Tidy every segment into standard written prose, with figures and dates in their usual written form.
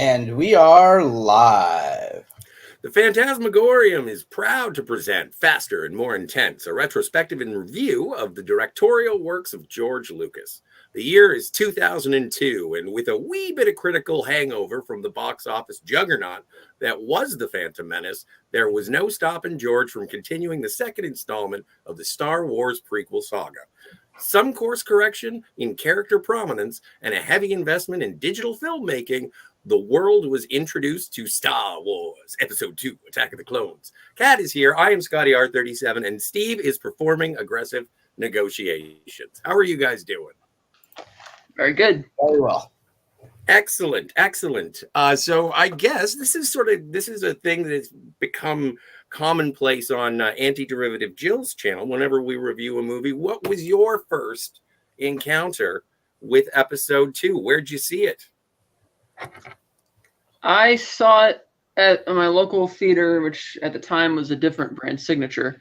And we are live. The Fantasmagorium is proud to present Faster and More Intense, a retrospective and review of the directorial works of George Lucas. The year is 2002, and with a wee bit of critical hangover from the box office juggernaut that was The Phantom Menace, there was no stopping George from continuing the second installment of the Star Wars prequel saga. Some course correction in character prominence and a heavy investment in digital filmmaking, the world was introduced to Star Wars Episode 2, Attack of the Clones. Kat is here. I am Scotty R37, and Steve is performing aggressive negotiations. How are you guys doing? Very good. Very well. Excellent, excellent. So I guess this is a thing that's become commonplace on Anti-Derivative Jill's channel whenever we review a movie. What was your first encounter with Episode 2? Where'd you see it? I saw it at my local theater, which at the time was a different brand, Signature.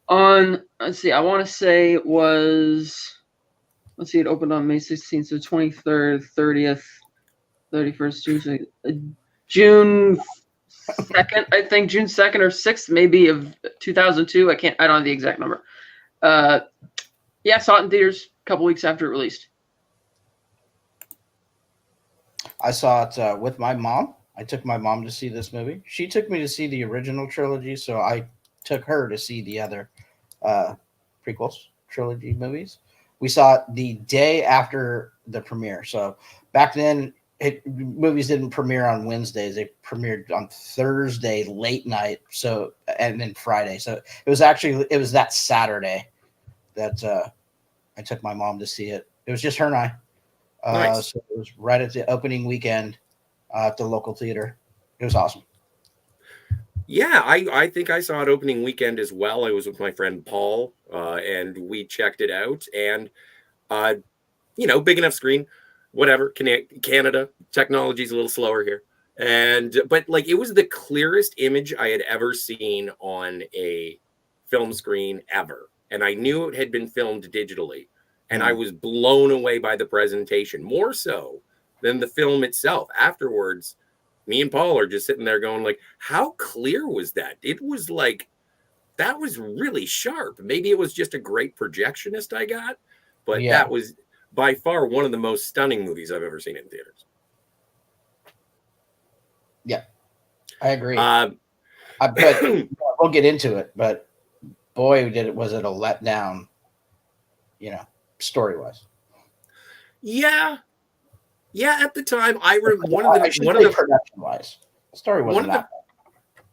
Let's see, I want to say it was, it opened on May 16th, so 23rd, 30th, 31st, June 2nd, I think, June 2nd or 6th, maybe, of 2002. I don't have the exact number. I saw it in theaters a couple weeks after it released. I saw it with my mom. I took my mom to see this movie. She took me to see the original trilogy, so I took her to see the other prequels trilogy movies. We saw it the day after the premiere. So back then, movies didn't premiere on Wednesdays. They premiered on Thursday late night. So and then Friday. So it was that Saturday that I took my mom to see it. It was just her and I. Nice. So it was right at the opening weekend at the local theater. It was awesome. Yeah, I think I saw it opening weekend as well. I was with my friend Paul, and we checked it out. And, big enough screen, whatever. Canada, technology's a little slower here. But it was the clearest image I had ever seen on a film screen ever. And I knew it had been filmed digitally. And I was blown away by the presentation, more so than the film itself. Afterwards, me and Paul are just sitting there going how clear was that? It was that was really sharp. Maybe it was just a great projectionist I got, but That was by far one of the most stunning movies I've ever seen in theaters. Yeah, I agree. But we'll get into it, but boy, was it a letdown, story-wise. Yeah, at the time, production-wise, the story wasn't that bad.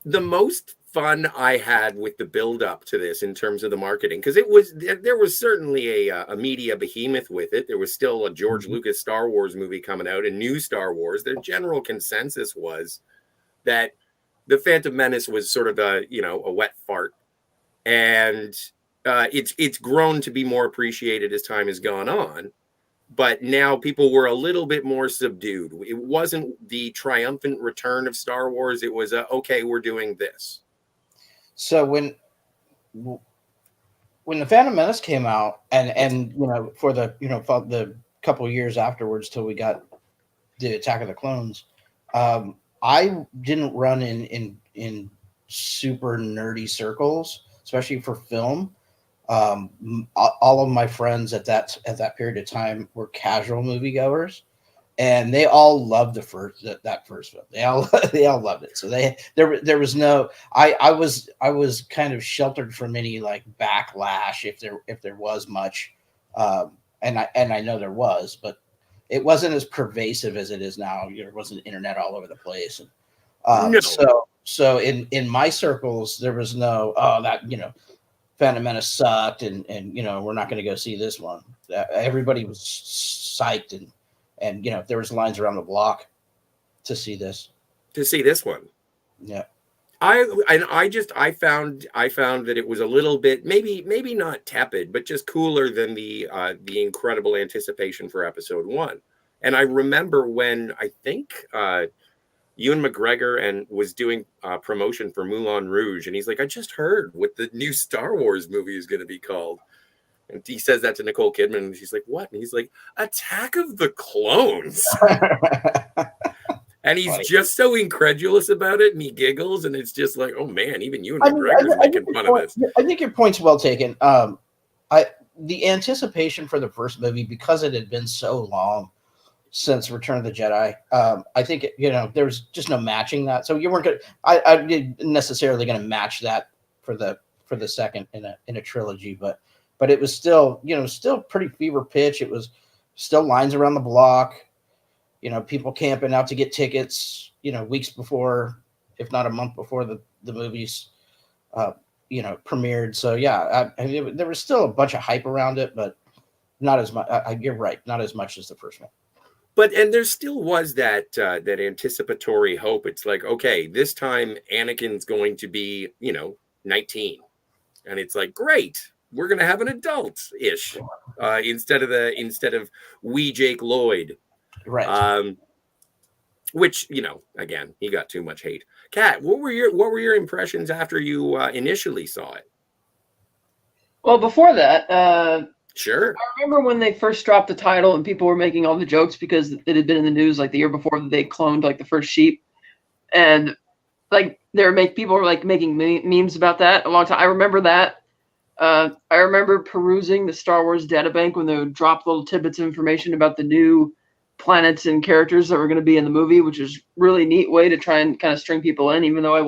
The most fun I had with the build-up to this in terms of the marketing, because there was certainly a media behemoth with it. There was still a George Lucas Star Wars movie coming out, a new Star Wars. The general consensus was that The Phantom Menace was sort of a wet fart, and it's grown to be more appreciated as time has gone on. But now people were a little bit more subdued. It wasn't the triumphant return of Star Wars. It was okay, we're doing this. So when the Phantom Menace came out, and for the couple of years afterwards till we got the Attack of the Clones, I didn't run in super nerdy circles, especially for film. All of my friends at that period of time were casual moviegoers, and they all loved that first film. They all loved it. So there was no, I was kind of sheltered from any backlash if there was much, and I know there was, but it wasn't as pervasive as it is now. There wasn't internet all over the place, and No. so in my circles there was no Phantom Menace sucked, and we're not going to go see this one. Everybody was psyched, and there was lines around the block to see this. To see this one. Yeah. I found that it was a little bit maybe not tepid, but just cooler than the incredible anticipation for Episode 1. And I remember when I think Ewan McGregor and was doing promotion for Moulin Rouge, and he's like, I just heard what the new Star Wars movie is going to be called. And he says that to Nicole Kidman, and she's like, what? And he's like, Attack of the Clones. And he's funny. just so incredulous about it, and he giggles, and it's just like, oh man, even you and I mean, McGregor's I making think fun your of point, this. I think your point's well taken. The anticipation for the first movie, because it had been so long since Return of the Jedi, I think there was just no matching that. So you weren't gonna, I didn't necessarily going to match that for the second in a trilogy, but it was still still pretty fever pitch. It was still lines around the block, people camping out to get tickets, weeks before, if not a month before the movies, premiered. So yeah, there was still a bunch of hype around it, but not as much. You're right, not as much as the first one. But and there still was that that anticipatory hope. It's like, okay, this time Anakin's going to be 19, and it's like, great, we're gonna have an adult-ish instead of wee Jake Lloyd, Right. which again, he got too much hate. Kat, what were your impressions after you initially saw it? Well, before that, Sure. I remember when they first dropped the title and people were making all the jokes because it had been in the news like the year before that they cloned like the first sheep, and like people were like making memes about that a long time. I remember that. I remember perusing the Star Wars databank when they would drop little tidbits of information about the new planets and characters that were going to be in the movie, which is really neat way to try and kind of string people in, even though I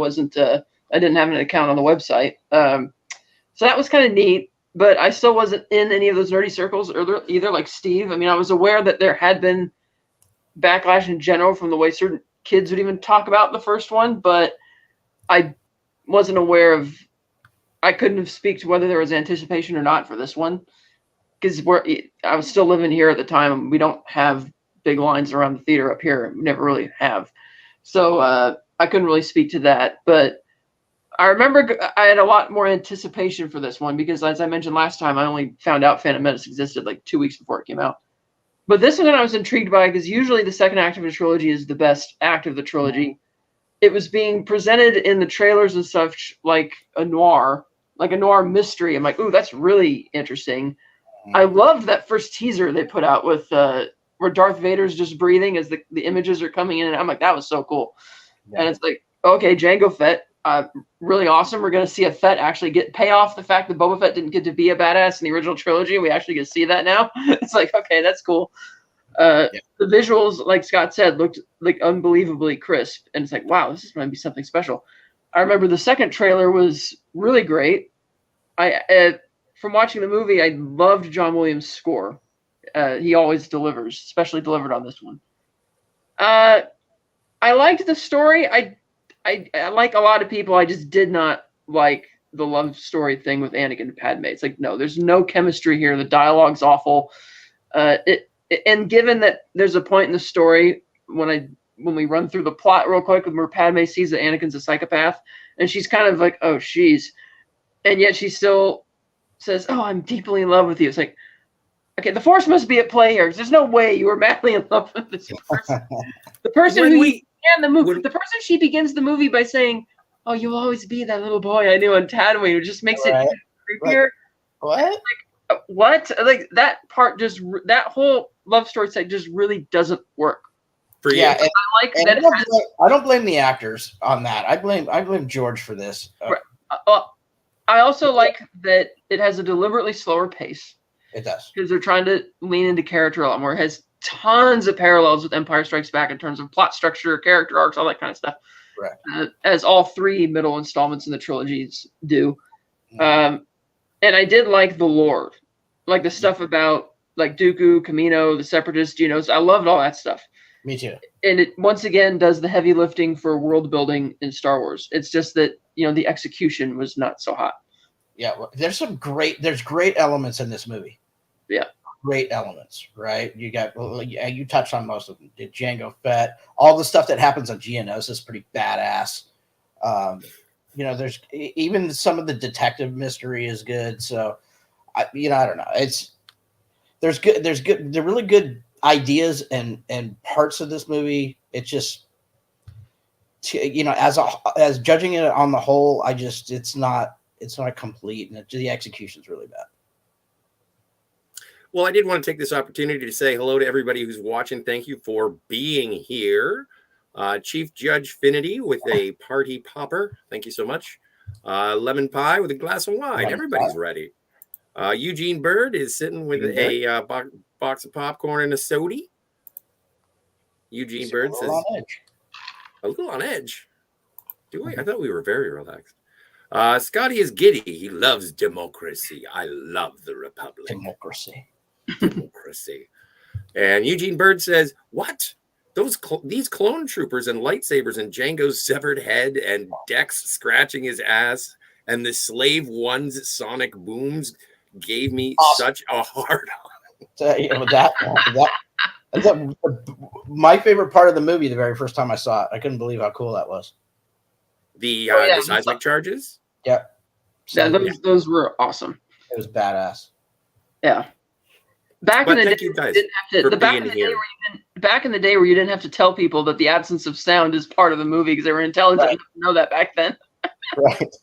didn't have an account on the website. So that was kind of neat, but I still wasn't in any of those nerdy circles either, like Steve. I mean, I was aware that there had been backlash in general from the way certain kids would even talk about the first one, but I wasn't aware of. I couldn't speak to whether there was anticipation or not for this one, because I was still living here at the time. We don't have big lines around the theater up here. We never really have, so I couldn't really speak to that. But I remember I had a lot more anticipation for this one because, as I mentioned last time, I only found out Phantom Menace existed like 2 weeks before it came out. But this one I was intrigued by because usually the second act of a trilogy is the best act of the trilogy. It was being presented in the trailers and such like a noir mystery. I'm like, ooh, that's really interesting. I loved that first teaser they put out with where Darth Vader's just breathing as the images are coming in, and I'm like, that was so cool. Yeah. And it's like, okay, Jango Fett, really awesome. We're going to see a Fett actually pay off the fact that Boba Fett didn't get to be a badass in the original trilogy. We actually get to see that now. It's like, okay, that's cool. The visuals, like Scott said, looked like unbelievably crisp, and it's like, wow, this is going to be something special. I remember the second trailer was really great. From watching the movie, I loved John Williams' score. He always delivers, especially delivered on this one. I liked the story. I like a lot of people. I just did not like the love story thing with Anakin and Padme. It's like, no, there's no chemistry here. The dialogue's awful. And given that there's a point in the story when we run through the plot real quick where Padme sees that Anakin's a psychopath, and she's kind of like, oh, and yet she still says, oh, I'm deeply in love with you. It's like, okay, the Force must be at play here because there's no way you were madly in love with this person. The person the person she begins the movie by saying, oh, you'll always be that little boy I knew on Tatooine, which just makes it creepier. What? Like, what? Like that part that whole love story side just really doesn't work. For you. Yeah, I don't blame the actors on that. I blame George for this. I also like that it has a deliberately slower pace. It does. Because they're trying to lean into character a lot more. It has tons of parallels with Empire Strikes Back in terms of plot structure, character arcs, all that kind of stuff. Right. As all three middle installments in the trilogies do. And I did like the lore. Like the stuff about like Dooku, Kamino, the Separatist, Geonosis. I loved all that stuff. Me too. And it once again does the heavy lifting for world building in Star Wars. It's just that, the execution was not so hot. Yeah, well, there's great elements in this movie. Yeah. Great elements, right? You touched on most of them. Jango Fett, all the stuff that happens on Geonosis is pretty badass. There's even some of the detective mystery is good. So, I don't know. They're really good ideas and parts of this movie. It's just, as judging it on the whole, it's not complete, and the execution's really bad. Well, I did want to take this opportunity to say hello to everybody who's watching. Thank you for being here. Chief Judge Finity with a party popper. Thank you so much. Lemon pie with a glass of wine. Lemon Everybody's ready. Eugene Bird is sitting with a box of popcorn and a soda. Eugene Bird says, a little on edge. Do we? I thought we were very relaxed. Scotty is giddy. He loves democracy. I love the Republic. Democracy. And Eugene Bird says, what? These clone troopers and lightsabers and Django's severed head and Dex scratching his ass and the Slave One's sonic booms gave me such a hard on. My favorite part of the movie the very first time I saw it. I couldn't believe how cool that was. The seismic charges? Yeah. Those were awesome. It was badass. Yeah. Back in the day where you didn't have to tell people that the absence of sound is part of the movie because they were intelligent enough to know that back then. Right.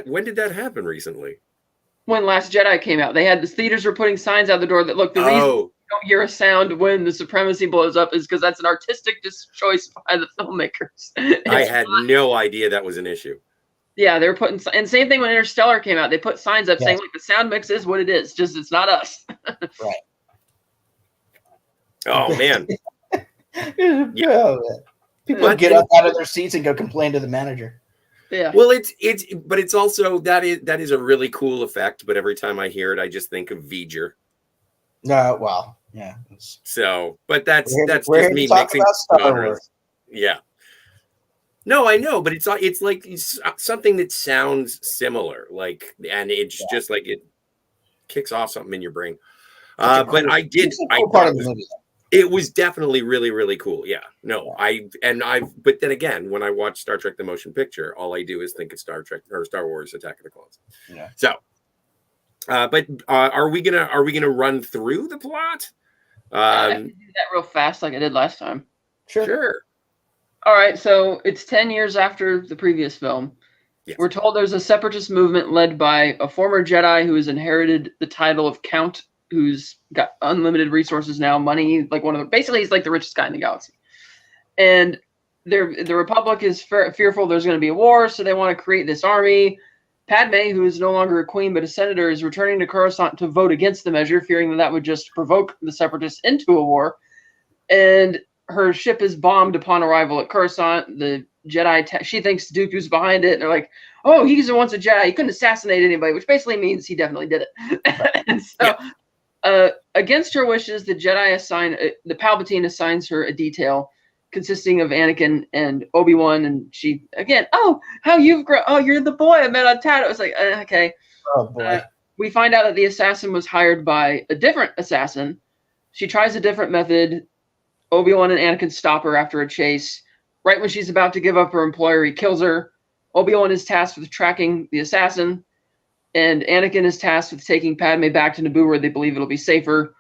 When did that happen recently? When Last Jedi came out, the theaters were putting signs out the door that look, the reason you don't hear a sound when the supremacy blows up is because that's an artistic choice by the filmmakers. I had no idea that was an issue. Yeah, they were putting, and same thing when Interstellar came out. They put signs up saying, like, the sound mix is what it is, just it's not us. Right. Oh man. Yeah. People get up out of their seats and go complain to the manager. Yeah. Well, it's also that is a really cool effect. But every time I hear it, I just think of V'ger. No, well, yeah. So, but that's just me mixing genres. Yeah. No, I know, but it's like something that sounds similar, like, and it's just like it kicks off something in your brain. But I did. It was definitely really, really cool. Yeah. No, but then again, when I watch Star Trek: The Motion Picture, all I do is think of Star Trek or Star Wars: Attack of the Clones. Yeah. So, but are we gonna run through the plot? I can do that real fast, like I did last time. Sure. All right, so it's 10 years after the previous film. Yes. We're told there's a separatist movement led by a former Jedi who has inherited the title of Count, who's got unlimited resources now, money, like basically he's like the richest guy in the galaxy. And the Republic is fearful there's going to be a war, so they want to create this army. Padme, who is no longer a queen but a senator, is returning to Coruscant to vote against the measure, fearing that would just provoke the separatists into a war. And her ship is bombed upon arrival at Coruscant. The Jedi, she thinks Dooku's behind it. And they're like, oh, he's once a Jedi. He couldn't assassinate anybody, which basically means he definitely did it. And so, against her wishes, the Palpatine assigns her a detail consisting of Anakin and Obi-Wan. And she, again, how you've grown. Oh, you're the boy I met on Tatooine. I was like, okay. Oh, boy. We find out that the assassin was hired by a different assassin. She tries a different method. Obi-Wan and Anakin stop her after a chase. Right when she's about to give up her employer, he kills her. Obi-Wan is tasked with tracking the assassin, and Anakin is tasked with taking Padme back to Naboo where they believe it'll be safer.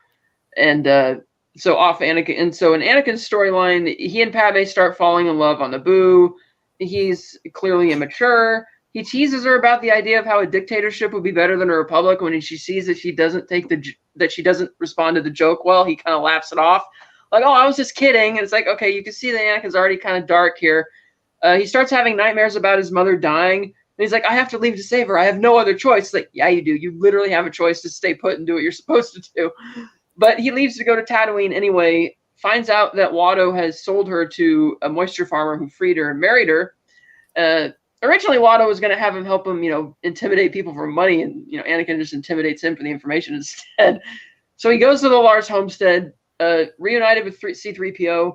And so off Anakin. And so in Anakin's storyline, he and Padme start falling in love on Naboo. He's clearly immature. He teases her about the idea of how a dictatorship would be better than a republic. When she sees that she doesn't respond to the joke well, he kind of laughs it off. Like, oh, I was just kidding. And it's like, okay, you can see that Anakin's already kind of dark here. He starts having nightmares about his mother dying. And he's like, I have to leave to save her. I have no other choice. It's like, yeah, you do. You literally have a choice to stay put and do what you're supposed to do. But he leaves to go to Tatooine anyway, finds out that Watto has sold her to a moisture farmer who freed her and married her. Originally, Watto was going to have him help him, intimidate people for money. And, Anakin just intimidates him for the information instead. So he goes to the Lars homestead. Reunited with C-3PO,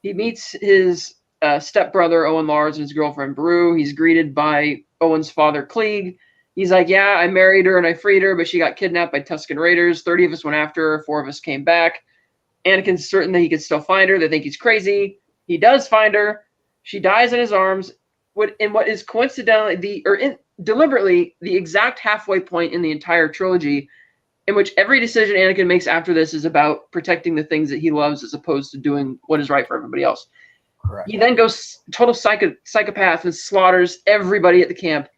he meets his stepbrother Owen Lars and his girlfriend Beru. He's greeted by Owen's father Klieg. He's like, yeah, I married her and I freed her, but she got kidnapped by Tusken Raiders. 30 of us went after her. 4 of us came back. Anakin's certain that he could still find her. They think he's crazy. He does find her. She dies in his arms. In what is coincidentally deliberately the exact halfway point in the entire trilogy, in which every decision Anakin makes after this is about protecting the things that he loves as opposed to doing what is right for everybody else. Correct. He then goes total psychopath and slaughters everybody at the camp,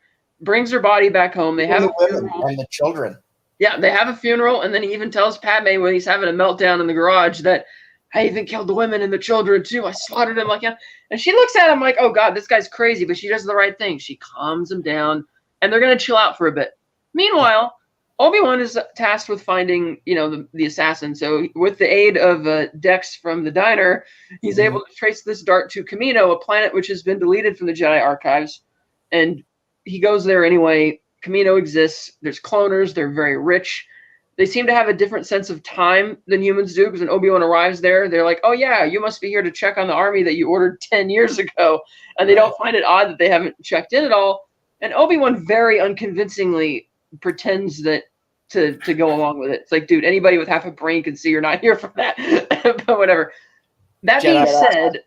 brings her body back home. They have a funeral. And the children. Yeah, they have a funeral, and then he even tells Padme when he's having a meltdown in the garage that I even killed the women and the children too. I slaughtered them like, yeah. And she looks at him like, oh God, this guy's crazy, but she does the right thing. She calms him down, and they're gonna chill out for a bit. Meanwhile, Obi-Wan is tasked with finding, the assassin. So with the aid of Dex from the diner, he's able to trace this dart to Kamino, a planet which has been deleted from the Jedi archives. And he goes there anyway. Kamino exists. There's cloners. They're very rich. They seem to have a different sense of time than humans do, because when Obi-Wan arrives there, they're like, oh yeah, you must be here to check on the army that you ordered 10 years ago. And they don't find it odd that they haven't checked in at all. And Obi-Wan very unconvincingly pretends that to go along with it. It's like, dude, anybody with half a brain can see you're not here for that. But whatever. That being said,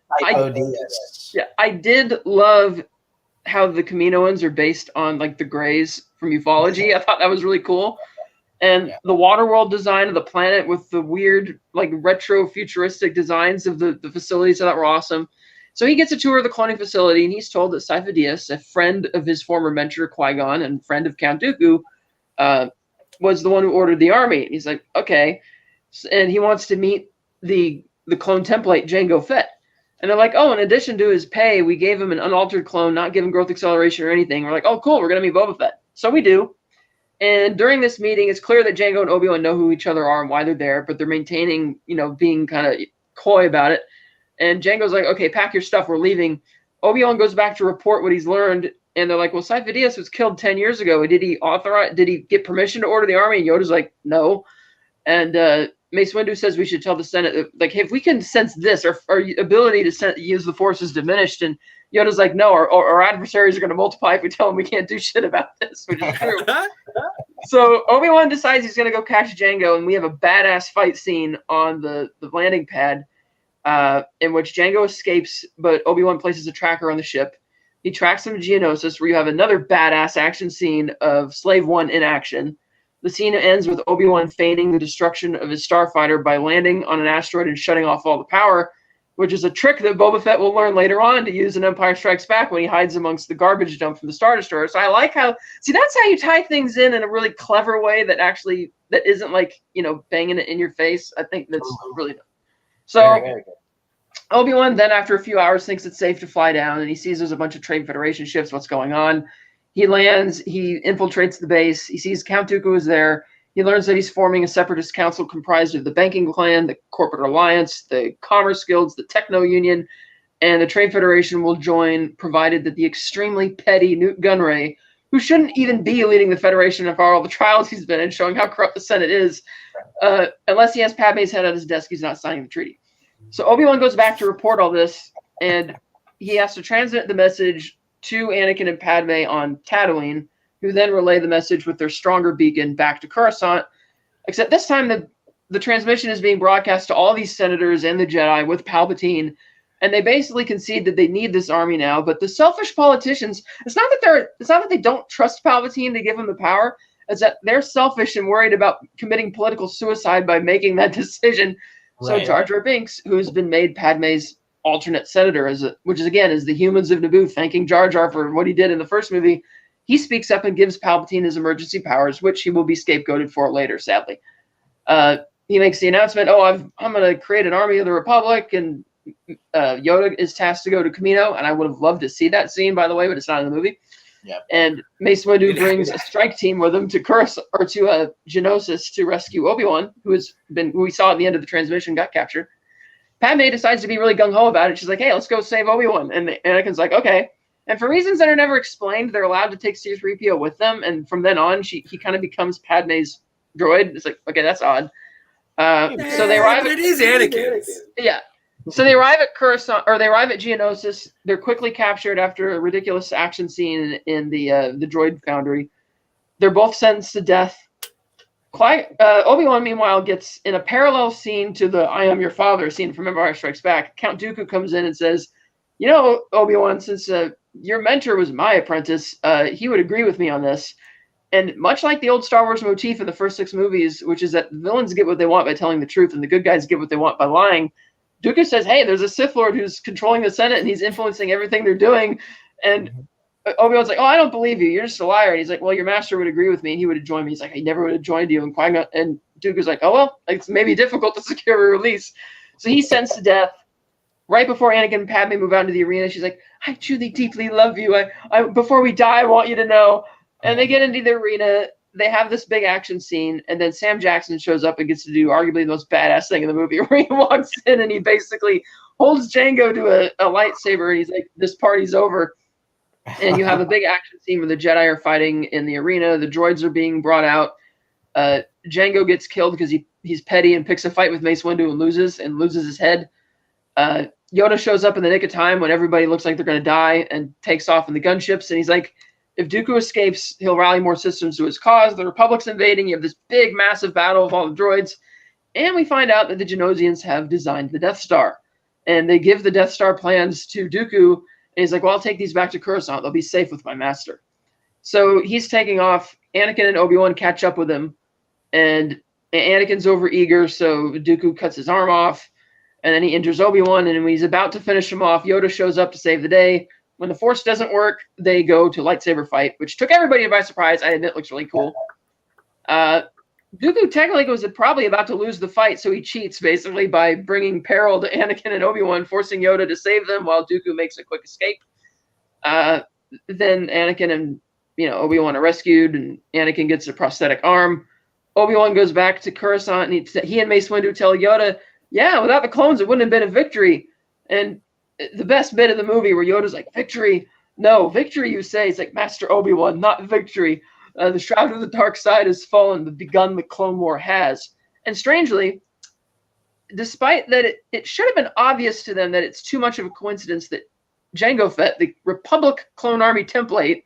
I did love how the Kaminoans are based on like the Greys from ufology. I thought that was really cool. And the water world design of the planet with the weird like retro futuristic designs of the facilities, I thought were awesome. So he gets a tour of the cloning facility, and he's told that Sifo-Dyas, a friend of his former mentor Qui-Gon and friend of Count Dooku, was the one who ordered the army. And he's like, okay. And he wants to meet the clone template, Jango Fett. And they're like, oh, in addition to his pay, we gave him an unaltered clone, not given growth acceleration or anything. We're like, oh, cool, we're going to meet Boba Fett. So we do. And during this meeting, it's clear that Jango and Obi-Wan know who each other are and why they're there, but they're maintaining, being kind of coy about it. And Jango's like, okay, pack your stuff, we're leaving. Obi-Wan goes back to report what he's learned. And they're like, well, Sifo-Dyas was killed 10 years ago. Did he get permission to order the army? And Yoda's like, no. And Mace Windu says we should tell the Senate, like, hey, if we can sense this, our ability to use the Force is diminished. And Yoda's like, no, our adversaries are going to multiply if we tell them we can't do shit about this, which is true. So Obi-Wan decides he's going to go catch Jango, and we have a badass fight scene on the landing pad in which Jango escapes, but Obi-Wan places a tracker on the ship. He tracks him to Geonosis, where you have another badass action scene of Slave One in action. The scene ends with Obi-Wan feigning the destruction of his starfighter by landing on an asteroid and shutting off all the power, which is a trick that Boba Fett will learn later on to use in Empire Strikes Back when he hides amongst the garbage dump from the Star Destroyer. So I like that's how you tie things in a really clever way that isn't like, banging it in your face. I think that's really good. So very, very good. Obi-Wan then, after a few hours, thinks it's safe to fly down, and he sees there's a bunch of Trade Federation ships. What's going on? He lands. He infiltrates the base. He sees Count Dooku is there. He learns that he's forming a separatist council comprised of the Banking Clan, the Corporate Alliance, the Commerce Guilds, the Techno Union, and the Trade Federation will join, provided that the extremely petty Newt Gunray, who shouldn't even be leading the Federation after all the trials he's been in, showing how corrupt the Senate is, unless he has Padme's head at his desk, he's not signing the treaty. So Obi-Wan goes back to report all this, and he has to transmit the message to Anakin and Padme on Tatooine, who then relay the message with their stronger beacon back to Coruscant. Except this time the transmission is being broadcast to all these senators and the Jedi with Palpatine, and they basically concede that they need this army now. But the selfish politicians, it's not that they don't trust Palpatine to give him the power, it's that they're selfish and worried about committing political suicide by making that decision. Right. So Jar Jar Binks, who's been made Padme's alternate senator, which is the humans of Naboo thanking Jar Jar for what he did in the first movie, he speaks up and gives Palpatine his emergency powers, which he will be scapegoated for later, sadly. He makes the announcement, I'm going to create an army of the Republic, and Yoda is tasked to go to Kamino, and I would have loved to see that scene, by the way, but it's not in the movie. Yep. And Mace Windu brings a strike team with him to Geonosis to rescue Obi-Wan, who we saw at the end of the transmission got captured. Padme decides to be really gung-ho about it. She's like, hey, let's go save Obi-Wan. And Anakin's like, okay. And for reasons that are never explained, they're allowed to take C-3PO with them. And from then on, he kind of becomes Padme's droid. It's like, okay, that's odd. So they arrive. But it is Anakin's. Yeah. So they arrive at Coruscant, or they arrive at Geonosis. They're quickly captured after a ridiculous action scene in the droid foundry. They're both sentenced to death. Obi-Wan, meanwhile, gets in a parallel scene to the "I am your father" scene from Empire Strikes Back. Count Dooku comes in and says, Obi-Wan, since your mentor was my apprentice, he would agree with me on this. And much like the old Star Wars motif in the first 6 movies, which is that villains get what they want by telling the truth and the good guys get what they want by lying, Dooku says, hey, there's a Sith Lord who's controlling the Senate and he's influencing everything they're doing. And Obi-Wan's like, I don't believe you. You're just a liar. And he's like, well, your master would agree with me and he would have joined me. He's like, I never would have joined you. And Qui-Gon and Dooku's like, oh, well, it's maybe difficult to secure a release. So he sends to death. Right before Anakin and Padme move out into the arena, she's like, I truly, deeply love you. I before we die, I want you to know. And they get into the arena. They have this big action scene, and then Sam Jackson shows up and gets to do arguably the most badass thing in the movie, where he walks in and he basically holds Django to a lightsaber, and he's like, this party's over. And you have a big action scene where the Jedi are fighting in the arena. The droids are being brought out. Django gets killed because he's petty and picks a fight with Mace Windu and loses his head. Yoda shows up in the nick of time when everybody looks like they're going to die and takes off in the gunships. And he's like, if Dooku escapes, he'll rally more systems to his cause. The Republic's invading. You have this big, massive battle of all the droids. And we find out that the Genosians have designed the Death Star. And they give the Death Star plans to Dooku. And he's like, well, I'll take these back to Coruscant. They'll be safe with my master. So he's taking off. Anakin and Obi-Wan catch up with him. And Anakin's overeager, so Dooku cuts his arm off. And then he injures Obi-Wan, and when he's about to finish him off, Yoda shows up to save the day. When the Force doesn't work, they go to lightsaber fight, which took everybody by surprise. I admit, looks really cool. Dooku technically was probably about to lose the fight, so he cheats basically by bringing peril to Anakin and Obi-Wan, forcing Yoda to save them while Dooku makes a quick escape. Then Anakin and Obi-Wan are rescued, and Anakin gets a prosthetic arm. Obi-Wan goes back to Coruscant, and he and Mace Windu tell Yoda, yeah, without the clones, it wouldn't have been a victory. And the best bit of the movie where Yoda's like, victory? No, victory, you say. It's like, Master Obi-Wan, not victory. The shroud of the dark side has fallen. The begun the Clone War has. And strangely, despite that it should have been obvious to them that it's too much of a coincidence that Jango Fett, the Republic Clone Army template,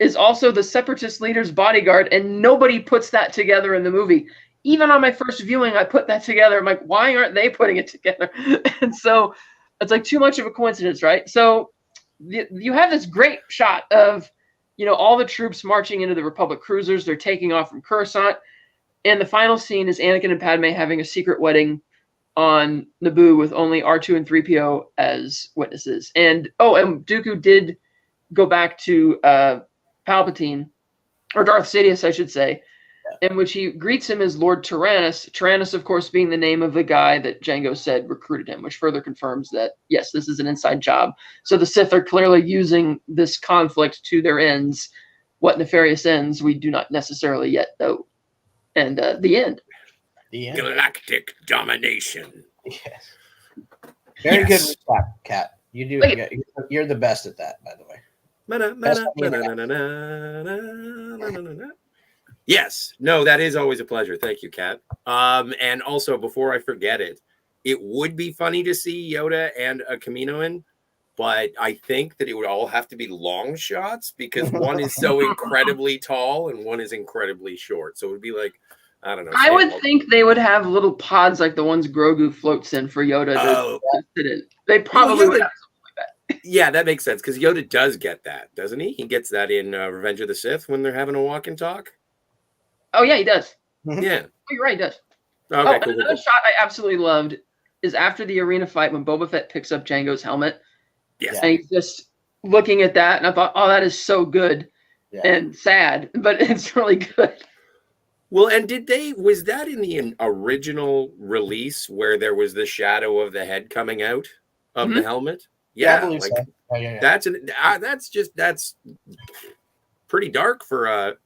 is also the Separatist leader's bodyguard, and nobody puts that together in the movie. Even on my first viewing, I put that together. I'm like, why aren't they putting it together? And so it's like too much of a coincidence, right? So you have this great shot of, all the troops marching into the Republic cruisers. They're taking off from Coruscant. And the final scene is Anakin and Padme having a secret wedding on Naboo with only R2 and 3PO as witnesses. And Dooku did go back to Palpatine, or Darth Sidious, I should say, in which he greets him as Lord Tyrannus. Tyrannus, of course, being the name of the guy that Jango said recruited him, which further confirms that, yes, this is an inside job. So the Sith are clearly using this conflict to their ends. What nefarious ends, we do not necessarily yet know. And the end. The end. Galactic domination. Yes. Very good recap, Kat. You're the best at that, by the way. Yes. No, that is always a pleasure. Thank you, Kat. And also, before I forget it would be funny to see Yoda and a Kaminoan, but I think that it would all have to be long shots because one is so incredibly tall and one is incredibly short. So it would be like, I don't know. I would think they would have little pods like the ones Grogu floats in for Yoda to sit in. They probably would have something like that. Yeah, that makes sense because Yoda does get that, doesn't he? He gets that in Revenge of the Sith when they're having a walk and talk. Oh, yeah, he does. Yeah. Oh, you're right, he does. Okay, cool, another shot I absolutely loved is after the arena fight when Boba Fett picks up Jango's helmet. Yes. And he's just looking at that, and I thought, that is so good and sad, but it's really good. Well, and was that in the original release where there was the shadow of the head coming out of the helmet? Yeah, I believe so. That's pretty dark for a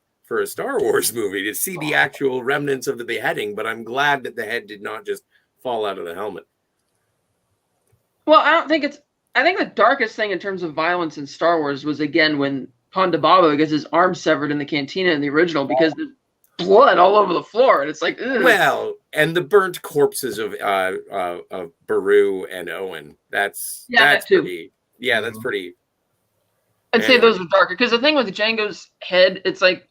Star Wars movie to see the actual remnants of the beheading, but I'm glad that the head did not just fall out of the helmet. Well, I think the darkest thing in terms of violence in Star Wars was, again, when Ponda Baba gets his arm severed in the cantina in the original because there's blood all over the floor, and it's like, ugh. Well, and the burnt corpses of Beru and Owen. That's pretty. Yeah, that's pretty. I'd say those are darker because the thing with Jango's head, it's like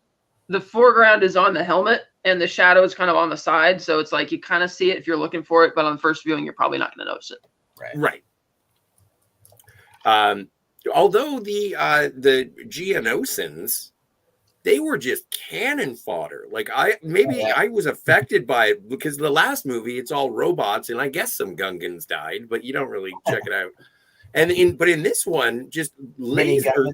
the foreground is on the helmet and the shadow is kind of on the side, so it's like you kind of see it if you're looking for it, but on the first viewing, you're probably not going to notice it. Right. Although the Geonosians, they were just cannon fodder. Like I was affected by it because the last movie, it's all robots, and I guess some Gungans died, but you don't really check it out. But in this one, just laser.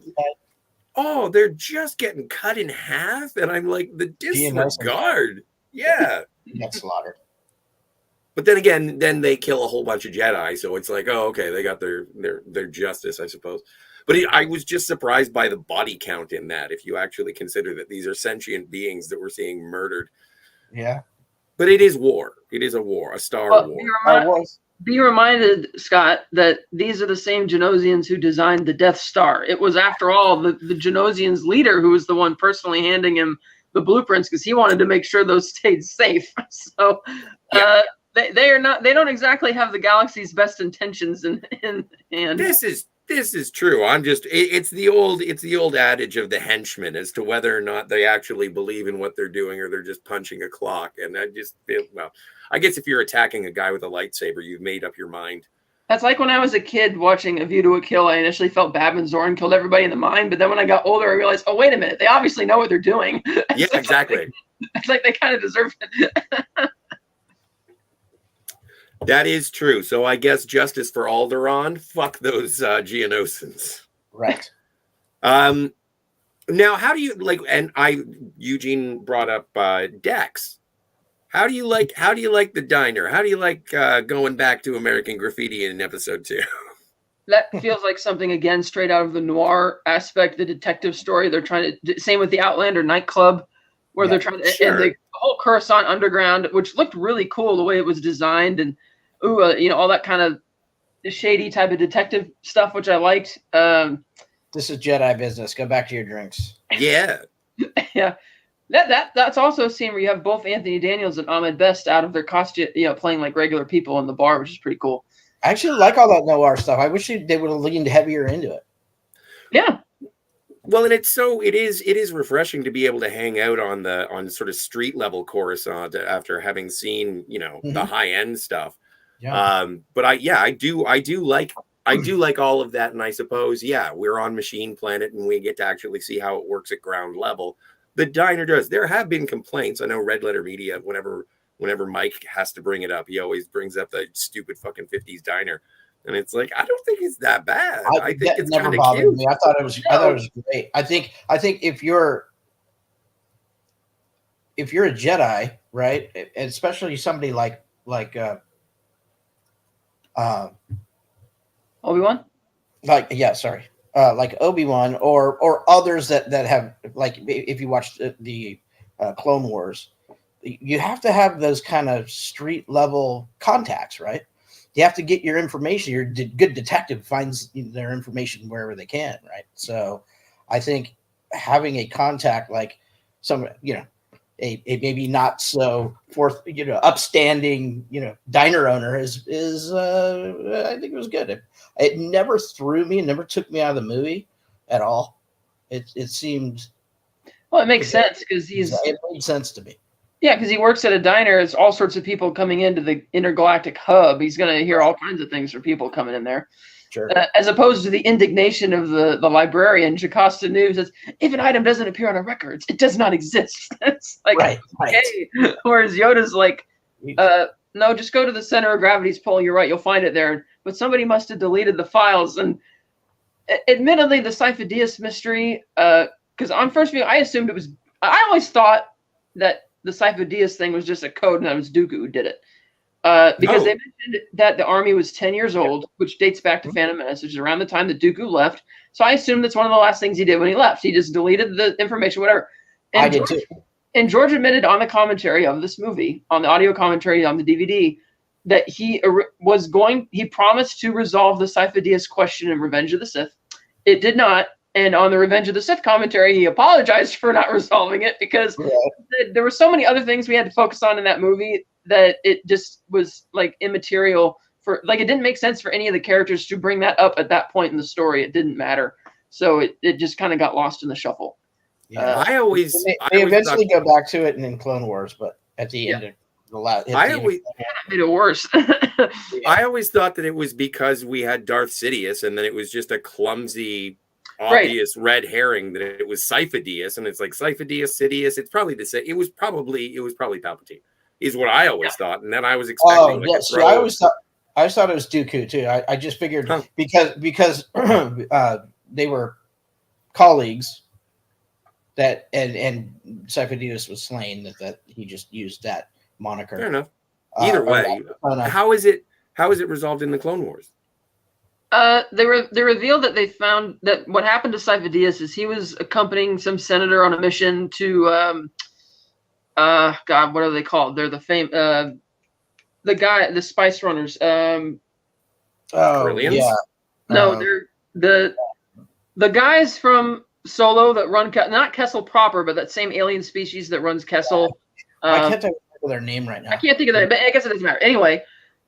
Oh, they're just getting cut in half, and I'm like, the disregard. Yeah, He got slaughtered. But then again, then they kill a whole bunch of Jedi, so it's like, oh, okay, they got their justice, I suppose. But I was just surprised by the body count in that, if you actually consider that these are sentient beings that we're seeing murdered. Yeah. But it is war. It is a war, a Star Well, War. Be reminded, Scott, that these are the same Genosians who designed the Death Star. It was, after all, the Genosians' leader who was the one personally handing him the blueprints because he wanted to make sure those stayed safe. So they are not. They don't exactly have the galaxy's best intentions in hand. This is true. It's the old adage of the henchman as to whether or not they actually believe in what they're doing or they're just punching a clock. And I just feel, well, I guess if you're attacking a guy with a lightsaber, you've made up your mind. That's like when I was a kid watching A View to a Kill. I initially felt bad when Zoran killed everybody in the mine, but then when I got older, I realized, oh, wait a minute, they obviously know what they're doing. Yeah, exactly. It's like they kind of deserve it. That is true. So I guess justice for Alderaan. Fuck those Geonosians. Right. Now, how do you like? And Eugene brought up Dex. How do you like the diner? How do you like going back to American Graffiti in episode 2? That feels like something, again, straight out of the noir aspect, the detective story. They're trying to, same with the Outlander nightclub, where they're trying to, and the whole Coruscant Underground, which looked really cool the way it was designed, and all that kind of shady type of detective stuff, which I liked. This is Jedi business. Go back to your drinks. Yeah. Yeah. That's also a scene where you have both Anthony Daniels and Ahmed Best out of their costume, playing like regular people in the bar, which is pretty cool. I actually like all that noir stuff. I wish they would have leaned heavier into it. Yeah. Well, and it is refreshing to be able to hang out on sort of street level Coruscant after having seen, the high end stuff. Yeah. But I do like all of that, and I suppose, we're on Machine Planet and we get to actually see how it works at ground level. The diner does. There have been complaints. I know Red Letter Media, whenever Mike has to bring it up, he always brings up the stupid fucking 50s diner. And it's like, I don't think it's that bad. I think it's never bothered cute. me. I thought it was great. I think if you're a Jedi, right, and especially somebody like Obi-Wan? Like Obi-Wan or others that have, like, if you watch the Clone Wars, you have to have those kind of street level contacts, right? You have to get your information. Your good detective finds their information wherever they can, right? So I think having a contact like some, a maybe not so upstanding, diner owner is I think it was good. It never threw me, it never took me out of the movie at all. It seemed, well, it makes sense because it made sense to me. Yeah, because he works at a diner. It's all sorts of people coming into the intergalactic hub. He's going to hear all kinds of things from people coming in there. Sure. As opposed to the indignation of the librarian, Jocasta Nu says, if an item doesn't appear on our records, it does not exist. It's like, right. Okay. Whereas Yoda's like, no, just go to the center of gravity's pull. You're right. You'll find it there. But somebody must have deleted the files. And admittedly, the Sifo-Dyas mystery, because on first view, I assumed it was, I always thought that the Sifo-Dyas thing was just a code and that was Dooku who did it. Because they mentioned that the army was 10 years old, which dates back to Phantom Menace, which is around the time that Dooku left. So I assume that's one of the last things he did when he left. He just deleted the information, whatever. And I did too. And George admitted on the commentary of this movie, on the audio commentary on the DVD, that he promised to resolve the Sifo-Dyas question in Revenge of the Sith. It did not. And on the Revenge of the Sith commentary, he apologized for not resolving it because there were so many other things we had to focus on in that movie that it just was like immaterial for, like, it didn't make sense for any of the characters to bring that up at that point in the story. It didn't matter. So it just kind of got lost in the shuffle. Yeah. They eventually go back to it in Clone Wars, but at the end of the last, made it worse. I always thought that it was because we had Darth Sidious, and then it was just a clumsy, obvious red herring that it was Sifo-Dyas, and it's like Sifo-Dyas, Sidious. It's probably the same. It was probably Palpatine, is what I always thought, and then I was expecting. I always thought it was Dooku too. I just figured because they were colleagues. That and Sifo-Dyas was slain, that he just used that moniker. Fair enough. Either or way, Persona. how is it resolved in the Clone Wars? They revealed that they found that what happened to Sifo-Dyas is he was accompanying some senator on a mission to God, what are they called? They're the Spice Runners. Oh Corellians? yeah, No, they're the guys from Solo that run not Kessel proper, but that same alien species that runs Kessel. I can't think of their name right now. I can't think of that, but I guess it doesn't matter. Anyway,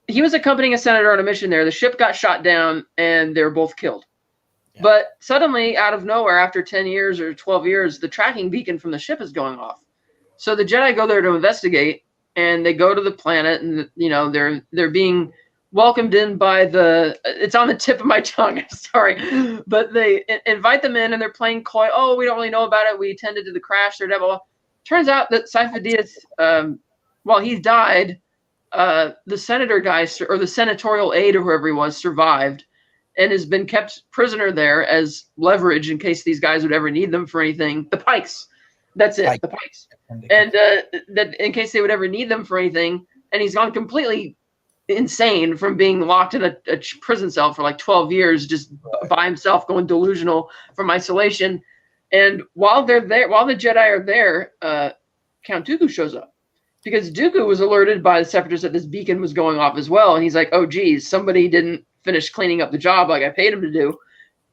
he was accompanying a senator on a mission there. The ship got shot down, and they were both killed. Yeah. But suddenly, out of nowhere, after 10 years or 12 years, the tracking beacon from the ship is going off. So the Jedi go there to investigate, and they go to the planet, and they're being welcomed in by it's on the tip of my tongue, sorry, but they invite them in, and they're playing coy. Oh, we don't really know about it. We attended to the crash. Or devil. Turns out that Sifo-Dyas, while he's died, the senator guy or the senatorial aide or whoever he was survived and has been kept prisoner there as leverage in case these guys would ever need them for anything. The Pikes. That's it. The Pikes. And that in case they would ever need them for anything. And he's gone completely insane from being locked in a prison cell for like 12 years, just by himself, going delusional from isolation. And while they're there, while the Jedi are there, Count Dooku shows up. Because Dooku was alerted by the Separatists that this beacon was going off as well. And he's like, oh, geez, somebody didn't finish cleaning up the job like I paid him to do.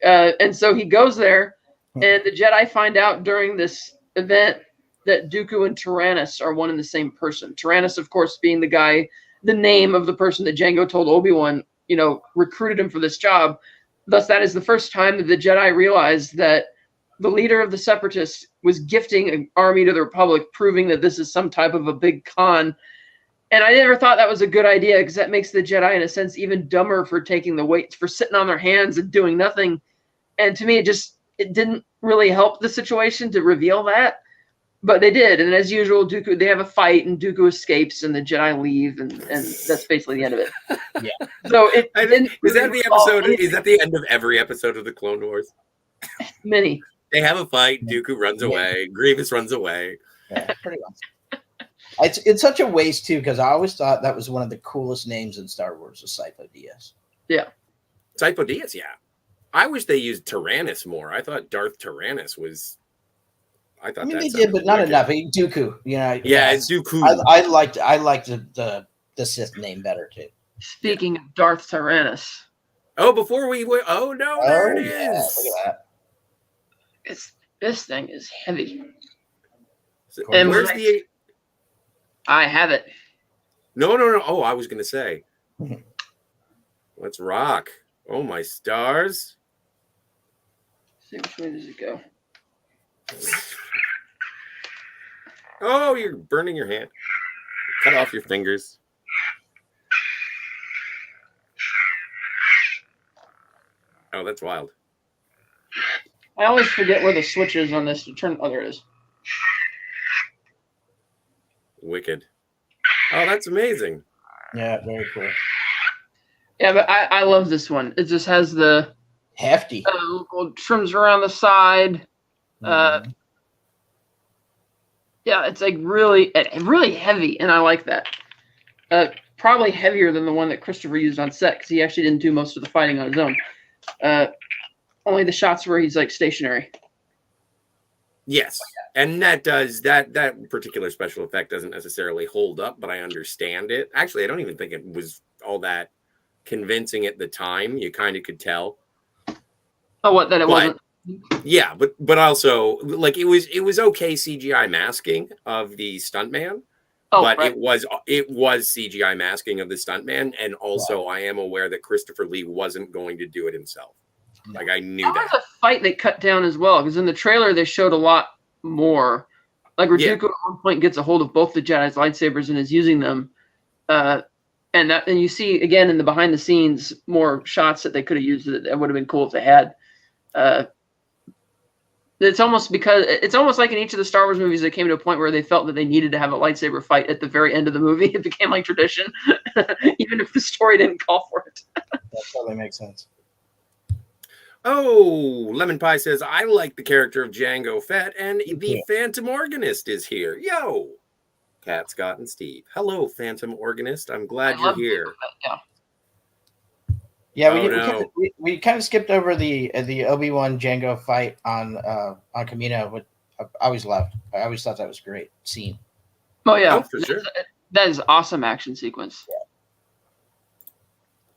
And so he goes there, and the Jedi find out during this event that Dooku and Tyrannus are one and the same person. Tyrannus, of course, being the name of the person that Jango told Obi-Wan, recruited him for this job. Thus, that is the first time that the Jedi realized that the leader of the Separatists was gifting an army to the Republic, proving that this is some type of a big con. And I never thought that was a good idea, because that makes the Jedi, in a sense, even dumber for taking the weight, for sitting on their hands and doing nothing. And to me, it didn't really help the situation to reveal that. But they did. And as usual, they have a fight, and Dooku escapes, and the Jedi leave, and that's basically the end of it. Yeah. So is that the end of every episode of the Clone Wars? Many. They have a fight. Dooku runs away. Grievous runs away. Yeah, pretty much. It's such a waste too, because I always thought that was one of the coolest names in Star Wars, was Sifo-Dyas. Yeah, Sifo-Dyas. Yeah, I wish they used Tyrannus more. I thought Darth Tyrannus was. I mean, they did, but not enough. Dooku, Yeah, it's Dooku. I liked the Sith name better too. Speaking of Darth Tyrannus. Oh, before we went. Oh no, there it is. Look at that. This thing is heavy. And where's the? I have it. No. Oh, I was gonna say. Let's rock. Oh my stars. Let's see, which way does it go? Oh, you're burning your hand. Cut off your fingers. Oh, that's wild. I always forget where the switch is on this to turn. Oh, there it is. Wicked. Oh, that's amazing. Yeah, very cool. Yeah, but I love this one. It just has the hefty little trims around the side. Yeah, it's like really heavy, and I like that. Probably heavier than the one that Christopher used on set, because he actually didn't do most of the fighting on his own. Only the shots where he's like stationary. Yes, and that particular special effect doesn't necessarily hold up, but I understand it. Actually, I don't even think it was all that convincing at the time. You kind of could tell. Oh, what? That it wasn't. Yeah, but also, like, it was okay CGI masking of the stuntman. Oh, but right. it was CGI masking of the stuntman, and also I am aware that Christopher Lee wasn't going to do it himself. Like, I knew that. That was a fight they cut down as well, because in the trailer they showed a lot more. Like, Dooku at one point gets a hold of both the Jedi's lightsabers and is using them, and you see again in the behind the scenes more shots that they could have used that would have been cool if they had. It's almost like in each of the Star Wars movies, they came to a point where they felt that they needed to have a lightsaber fight at the very end of the movie. It became like tradition, even if the story didn't call for it. That totally makes sense. Oh, Lemon Pie says, I like the character of Jango Fett, and the Phantom Organist is here. Yo! Kat, Scott, and Steve. Hello, Phantom Organist. I'm glad I you're love here. Yeah. Yeah, Oh, we, no. we kind of skipped over the Obi-Wan Jango fight on Camino. Which I always loved. I always thought that was a great scene. Oh yeah, Oh, for sure. That is awesome action sequence.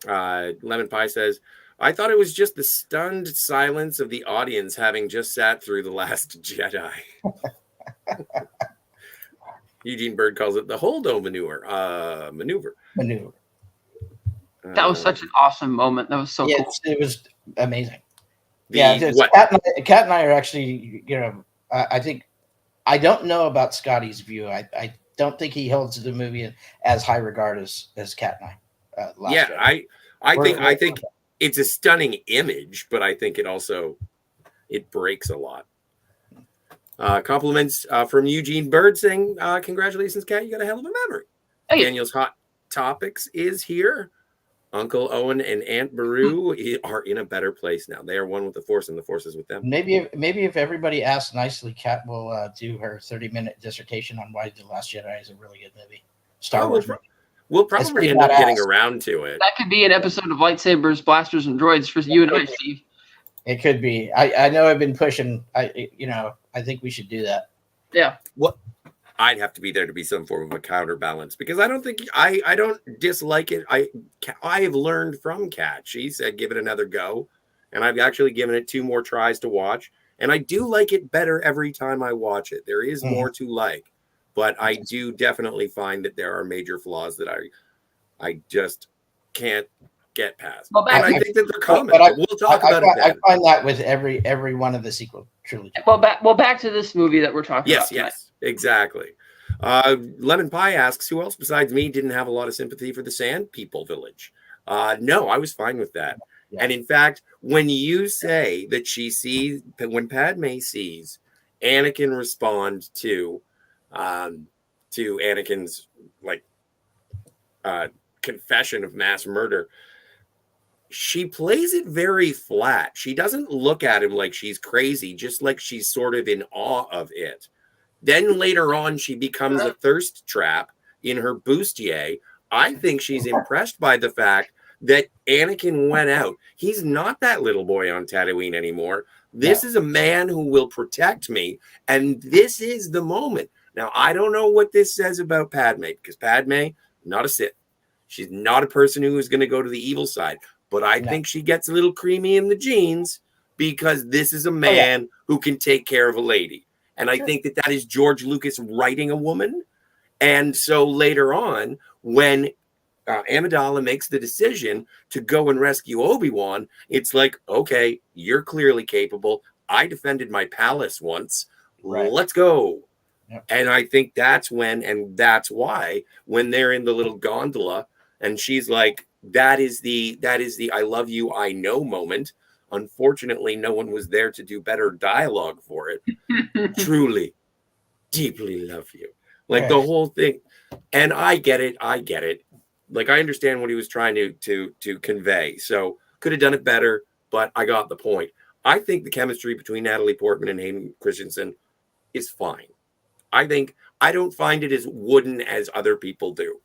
Lemon Pie says, I thought it was just the stunned silence of the audience having just sat through The Last Jedi. Eugene Bird calls it the Holdo maneuver. That was such an awesome moment. That was so cool. It was amazing. Kat and I are actually, I think, I don't know about Scotty's view. I don't think he holds the movie as high regard as Kat and I. I think it's a stunning image, but I think it breaks a lot. Compliments from Eugene Bird saying, congratulations, Kat, you got a hell of a memory. Hey. Daniel's Hot Topics is here. Uncle Owen and Aunt Beru are in a better place now. They are one with the Force, and the Force is with them. Maybe if everybody asks nicely, Kat will do her 30-minute dissertation on why The Last Jedi is a really good movie. Star Wars movie. We'll probably end up getting around to it. That could be an episode of Lightsabers, Blasters, and Droids for you and I, Steve. It could be. I know I've been pushing. I think we should do that. Yeah. What? I'd have to be there to be some form of a counterbalance because I don't think I don't dislike it. I have learned from Kat. She said give it another go, and I've actually given it 2 more tries to watch, and I do like it better every time I watch it. There is more to like, but I do definitely find that there are major flaws that I just can't get past. Well, and I think that they're common. We'll talk about it then. I find that with every one of the sequel trilogies. Well, back to this movie that we're talking about. Yes. Exactly. Lemon Pie asks, who else besides me didn't have a lot of sympathy for the Sand People Village? No, I was fine with that. Yeah. And in fact, when you say that when Padme sees Anakin respond to Anakin's confession of mass murder, she plays it very flat. She doesn't look at him like she's crazy, just like she's sort of in awe of it. Then later on, she becomes a thirst trap in her bustier. I think she's impressed by the fact that Anakin went out. He's not that little boy on Tatooine anymore. This is a man who will protect me. And this is the moment. Now, I don't know what this says about Padme, because Padme, not a Sith. She's not a person who is going to go to the evil side. But I think she gets a little creamy in the jeans because this is a man who can take care of a lady. And I think that is George Lucas writing a woman. And so later on, when Amidala makes the decision to go and rescue Obi-Wan, it's like, okay, you're clearly capable. I defended my palace once. Right. Let's go. Yep. And I think that's why when they're in the little gondola and she's like, that is the I love you, I know moment. Unfortunately, no one was there to do better dialogue for it. Truly, deeply love you. The whole thing. And I get it. Like, I understand what he was trying to convey. So could have done it better, but I got the point. I think the chemistry between Natalie Portman and Hayden Christensen is fine. I don't find it as wooden as other people do.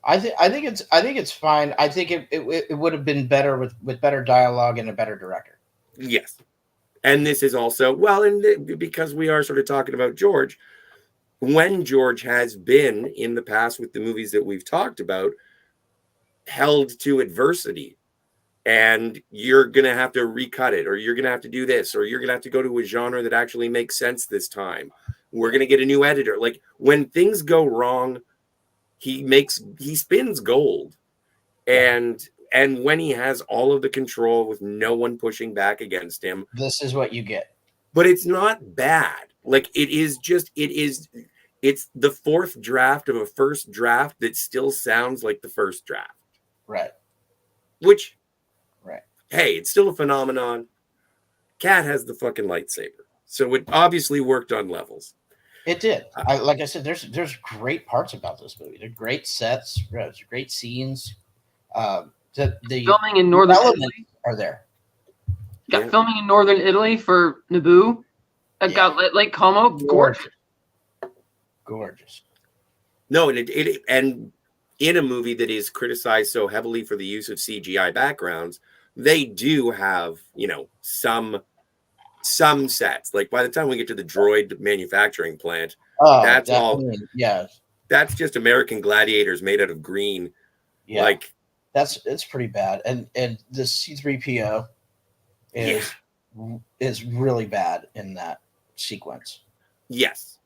I think it's fine. I think it would have been better with better dialogue and a better director. Yes. And this is also, because we are sort of talking about George, when George has been in the past with the movies that we've talked about, held to adversity, and you're going to have to recut it, or you're going to have to do this, or you're going to have to go to a genre that actually makes sense this time. We're going to get a new editor. Like, when things go wrong, he spins gold. And when he has all of the control with no one pushing back against him, this is what you get. But it's not bad. Like, it's the fourth draft of a first draft that still sounds like the first draft. Right. Hey, it's still a phenomenon. Kat has the fucking lightsaber. So it obviously worked on levels. It did. Like I said, there's great parts about this movie. They're great sets. There's great scenes. The filming in northern Italy are there. Got filming in northern Italy for Naboo. Got Lake Como. Gorgeous. No, and in a movie that is criticized so heavily for the use of CGI backgrounds, they do have, some sets. Like by the time we get to the droid manufacturing plant, Oh, that's all. Yeah. That's just American gladiators made out of green. Yeah. Like it's pretty bad. And the C3PO is really bad in that sequence. Yes.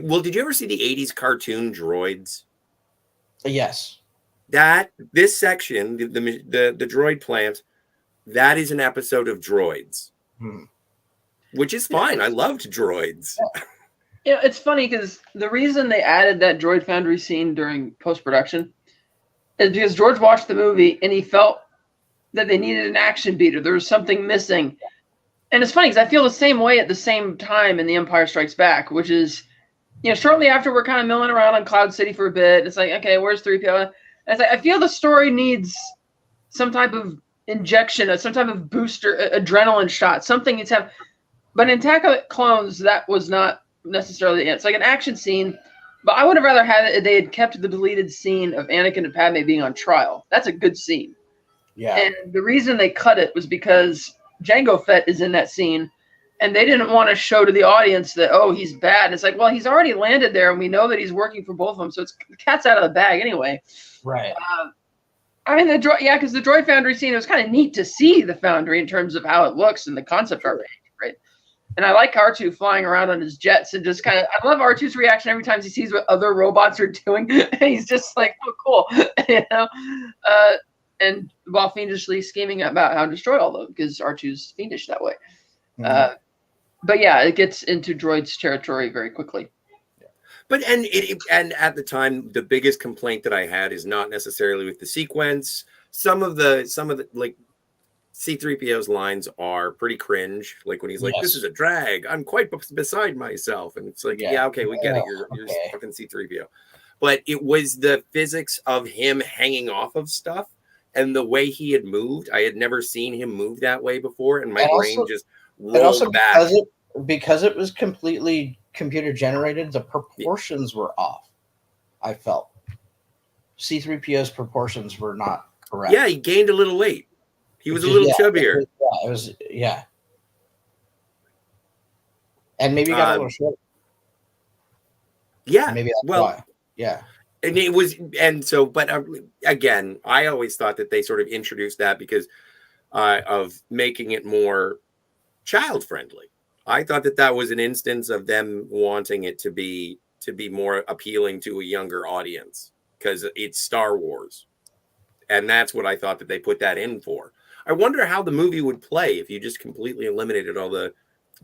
Well, did you ever see the 80s cartoon Droids? Yes. This section, the droid plant, that is an episode of Droids. Which is fine. I loved Droids. It's funny because the reason they added that Droid Foundry scene during post-production is because George watched the movie and he felt that they needed an action beater. There was something missing. And it's funny because I feel the same way at the same time in The Empire Strikes Back, which is, shortly after we're kind of milling around on Cloud City for a bit. It's like, okay, where's 3PO? And it's like, I feel the story needs some type of injection, some type of booster, adrenaline shot, something needs to have. But in Attack of the Clones, that was not necessarily it. It's like an action scene, but I would have rather had it. They had kept the deleted scene of Anakin and Padme being on trial. That's a good scene. Yeah. And the reason they cut it was because Jango Fett is in that scene, and they didn't want to show to the audience that, oh, he's bad. And it's like, well, he's already landed there, and we know that he's working for both of them, so it's the cat's out of the bag anyway. Right. Because the Droid Foundry scene, it was kind of neat to see the Foundry in terms of how it looks and the concept art, right? And I like R2 flying around on his jets and just kind of, I love R2's reaction every time he sees what other robots are doing. He's just like, oh, cool, and while fiendishly scheming about how to destroy all those, because R2's fiendish that way. But yeah, it gets into Droid's territory very quickly. But and at the time, the biggest complaint that I had is not necessarily with the sequence. Some of the like C3PO's lines are pretty cringe. Like when he's like, "This is a drag. I'm quite beside myself," and it's like, "Yeah, okay, we get it. You're fucking C3PO." But it was the physics of him hanging off of stuff and the way he had moved. I had never seen him move that way before, and my brain just rolled back. Because it was completely computer generated, the proportions were off. I felt C3PO's proportions were not correct. Yeah, he gained a little weight. He was a little chubbier. And maybe he got a little short. Yeah, maybe that's why. Yeah. And it was, and so, but again, I always thought that they sort of introduced that because of making it more child friendly. I thought that was an instance of them wanting it to be more appealing to a younger audience because it's Star Wars, and that's what I thought that they put that in for. I wonder how the movie would play if you just completely eliminated all the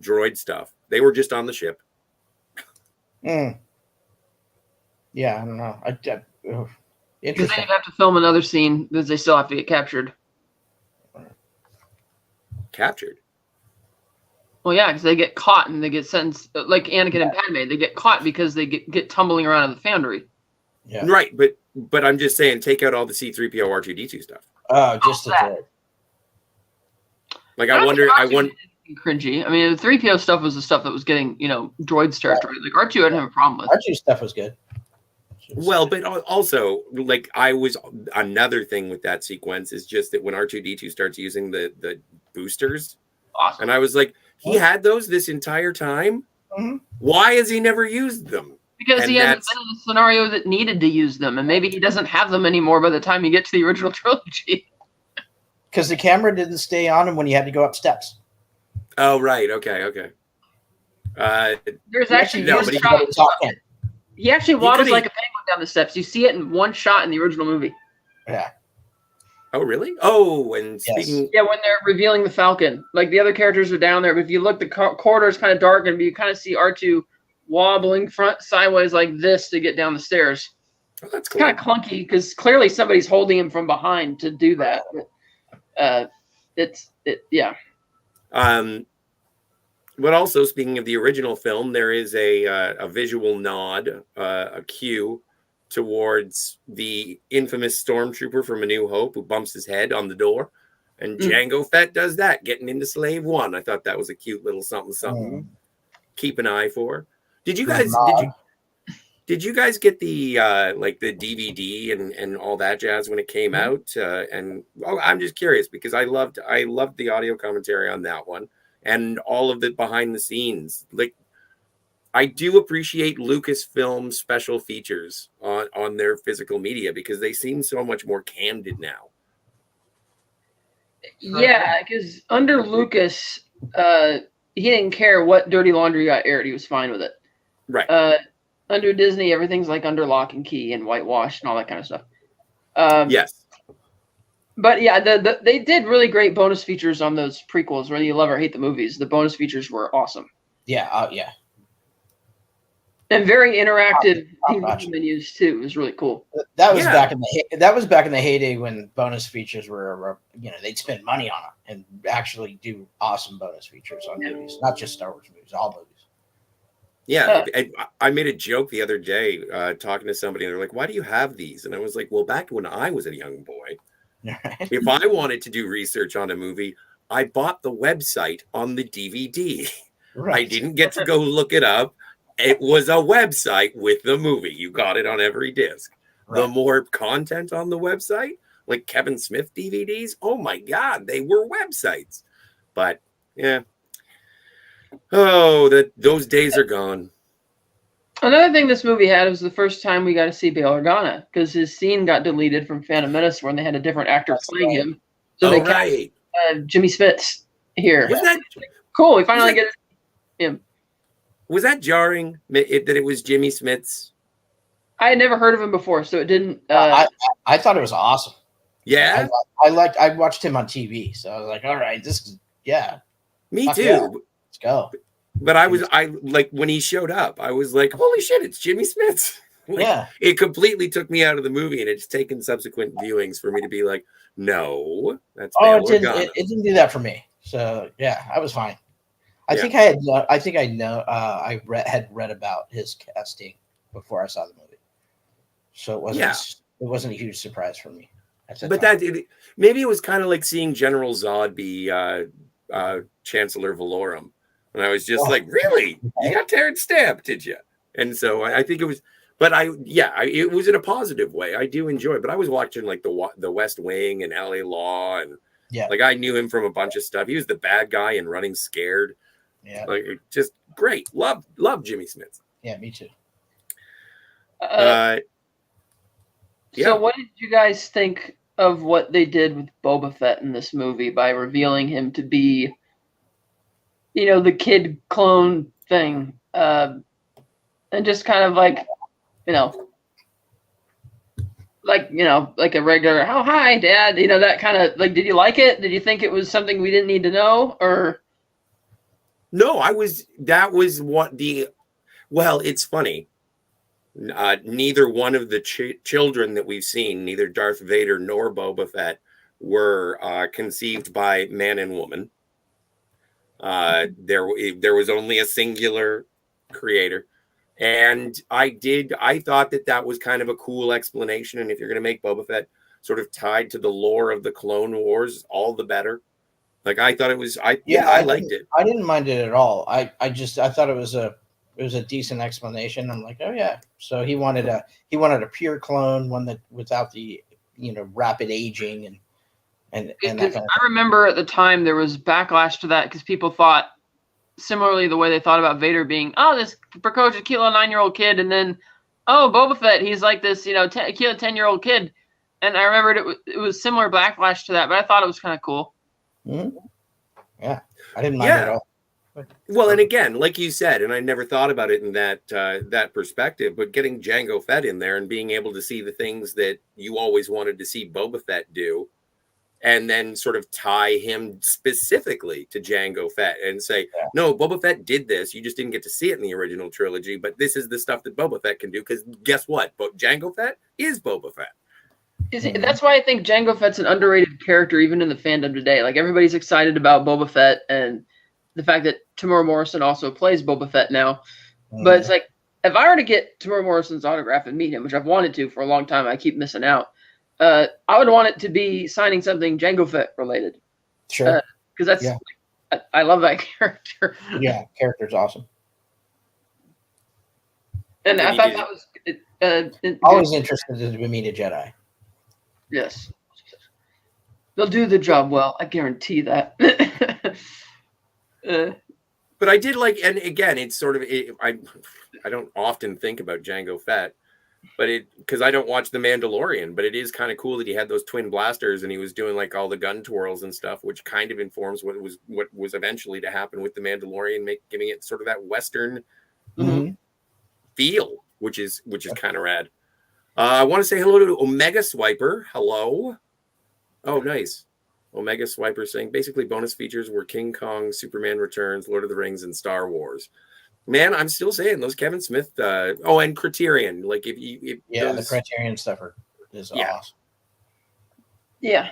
droid stuff. They were just on the ship. Yeah, I don't know. Because they'd have to film another scene because they still have to get captured. Captured? Well, yeah, because they get caught and they get sentenced, like Anakin and Padme. They get caught because they get tumbling around in the Foundry. Yeah. Right, but I'm just saying, take out all the C-3PO R2-D2 stuff. Oh, just the droid. Like, I wonder. Cringy. I mean, the 3PO stuff was the stuff that was getting, droids territory. Like R2, I didn't have a problem with. R2 stuff was good. Well, but also, like, another thing with that sequence is just that when R2-D2 starts using the boosters, awesome. And I was like, he had those this entire time? Mm-hmm. Why has he never used them? Because he hasn't been in a scenario that needed to use them, and maybe he doesn't have them anymore by the time you get to the original trilogy. Because the camera didn't stay on him when he had to go up steps. Oh, right. Okay. There's actually he actually waddles like a penguin down the steps. You see it in one shot in the original movie. Yeah. Oh, really? Oh, and speaking... Yeah, when they're revealing the Falcon. Like, the other characters are down there, but if you look, the corridor is kind of dark, and you kind of see R2 wobbling sideways like this to get down the stairs. Oh, that's cool. It's kind of clunky, because clearly somebody's holding him from behind to do that. Yeah. But also, speaking of the original film, there is a visual nod, a cue towards the infamous stormtrooper from A New Hope who bumps his head on the door. And Jango Fett does that, getting into Slave One. I thought that was a cute little something. Keep an eye for. Did you guys get the like the DVD and all that jazz when it came out? And I'm just curious because I loved the audio commentary on that one and all of the behind the scenes. Like I do appreciate Lucasfilm special features on their physical media because they seem so much more candid now. Yeah, because under Lucas, he didn't care what dirty laundry got aired; he was fine with it. Right. Under Disney, everything's like under lock and key and whitewashed and all that kind of stuff. Yes. But yeah, they did really great bonus features on those prequels, whether you love or hate the movies. The bonus features were awesome. Yeah, yeah. And very interactive TV menus too. It was really cool. That was back in the heyday when bonus features were, they'd spend money on it and actually do awesome bonus features on movies, not just Star Wars movies, all movies. Yeah, I made a joke the other day talking to somebody, and they're like, "Why do you have these?" And I was like, "Well, back when I was a young boy, if I wanted to do research on a movie, I bought the website on the DVD. Right. I didn't get to go look it up. It was a website with the movie. You got it on every disc. Right. The more content on the website, like Kevin Smith DVDs, oh my God, they were websites. But yeah. Oh, those days are gone. Another thing this movie had was the first time we got to see Bail Organa because his scene got deleted from Phantom Menace when they had a different actor playing him. So they cast Jimmy Smits here. Was that cool? We finally get him. Was that jarring that it was Jimmy Smits? I had never heard of him before, so it didn't. I thought it was awesome. Yeah, I watched him on TV, so I was like, all right, this is Me too. Yeah. Let's go. But I like when he showed up, I was like, holy shit, it's Jimmy Smits. Like, it completely took me out of the movie, and it's taken subsequent viewings for me to be like, no, that's it didn't do that for me. So yeah, I was fine. I think I had read about his casting before I saw the movie, so it wasn't a huge surprise for me. But maybe it was kind of like seeing General Zod be Chancellor Valorum. And I was just like, really? You got Terrence Stamp, did you? And so I think it was, but it was in a positive way. I do enjoy it. But I was watching like the West Wing and LA Law. And like I knew him from a bunch of stuff. He was the bad guy in Running Scared. Yeah. Like just great. Love Jimmy Smits. Yeah, me too. So what did you guys think of what they did with Boba Fett in this movie by revealing him to be the kid clone thing, and just kind of like a regular, oh, hi, Dad, that kind of like, did you like it? Did you think it was something we didn't need to know, or? No, it's funny. Neither one of the children that we've seen, neither Darth Vader nor Boba Fett, were conceived by man and woman. There was only a singular creator, and I thought that was kind of a cool explanation. And if you're going to make Boba Fett sort of tied to the lore of the Clone Wars, all the better. Like I thought it was, I liked it. I didn't mind it at all. I thought it was a decent explanation. I'm like, oh yeah. So he wanted a pure clone, one that without the rapid aging and that kind of I remember at the time there was backlash to that because people thought similarly the way they thought about Vader being, this precocious, cute 9-year-old kid, and then Boba Fett, he's like this cute 10-year-old kid, and I remembered it was similar backlash to that, but I thought it was kind of cool. Mm-hmm. Yeah, I didn't mind it at all. Well, and again, like you said, and I never thought about it in that perspective, but getting Jango Fett in there and being able to see the things that you always wanted to see Boba Fett do, and then sort of tie him specifically to Jango Fett and say, no, Boba Fett did this. You just didn't get to see it in the original trilogy, but this is the stuff that Boba Fett can do, because guess what? Jango Fett is Boba Fett. That's why I think Jango Fett's an underrated character, even in the fandom today. Like, everybody's excited about Boba Fett and the fact that Tamora Morrison also plays Boba Fett now. But it's like, if I were to get Tamora Morrison's autograph and meet him, which I've wanted to for a long time, I keep missing out. I would want it to be signing something Jango Fett related. Sure. Because I love that character. Yeah, character's awesome. And I thought Always interested to meet a Jedi. Yes. They'll do the job well. I guarantee that. But I did like, and again, it's sort of I don't often think about Jango Fett, but because I don't watch The Mandalorian, but it is kind of cool that he had those twin blasters and he was doing like all the gun twirls and stuff, which kind of informs what was eventually to happen with The Mandalorian, giving it sort of that Western feel, which is kind of rad. I want to say hello to Omega Swiper. Hello. Oh, nice. Omega Swiper saying basically bonus features were King Kong, Superman Returns, Lord of the Rings, and Star Wars. Man, I'm still saying those Kevin Smith. And Criterion. Like if the Criterion stuff is awesome. Yeah.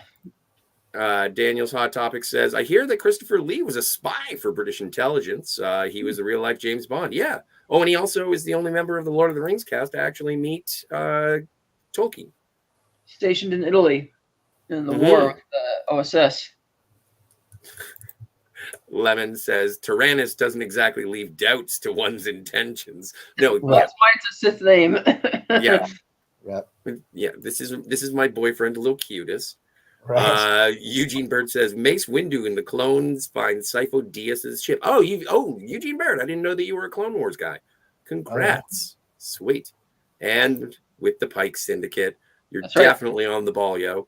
Daniel's Hot Topic says, I hear that Christopher Lee was a spy for British intelligence. He was a real life James Bond. Yeah. Oh, and he also is the only member of the Lord of the Rings cast to actually meet Tolkien. Stationed in Italy in the war with the OSS. Lemon says Tyrannus doesn't exactly leave doubts to one's intentions. No, that's why it's a Sith name. Yeah. This is my boyfriend, Locutus. Right. Eugene Bird says Mace Windu and the clones find Sifo Dyas's ship. Eugene Bird, I didn't know that you were a Clone Wars guy. Congrats. Sweet. And with the Pike Syndicate, you're definitely on the ball, yo.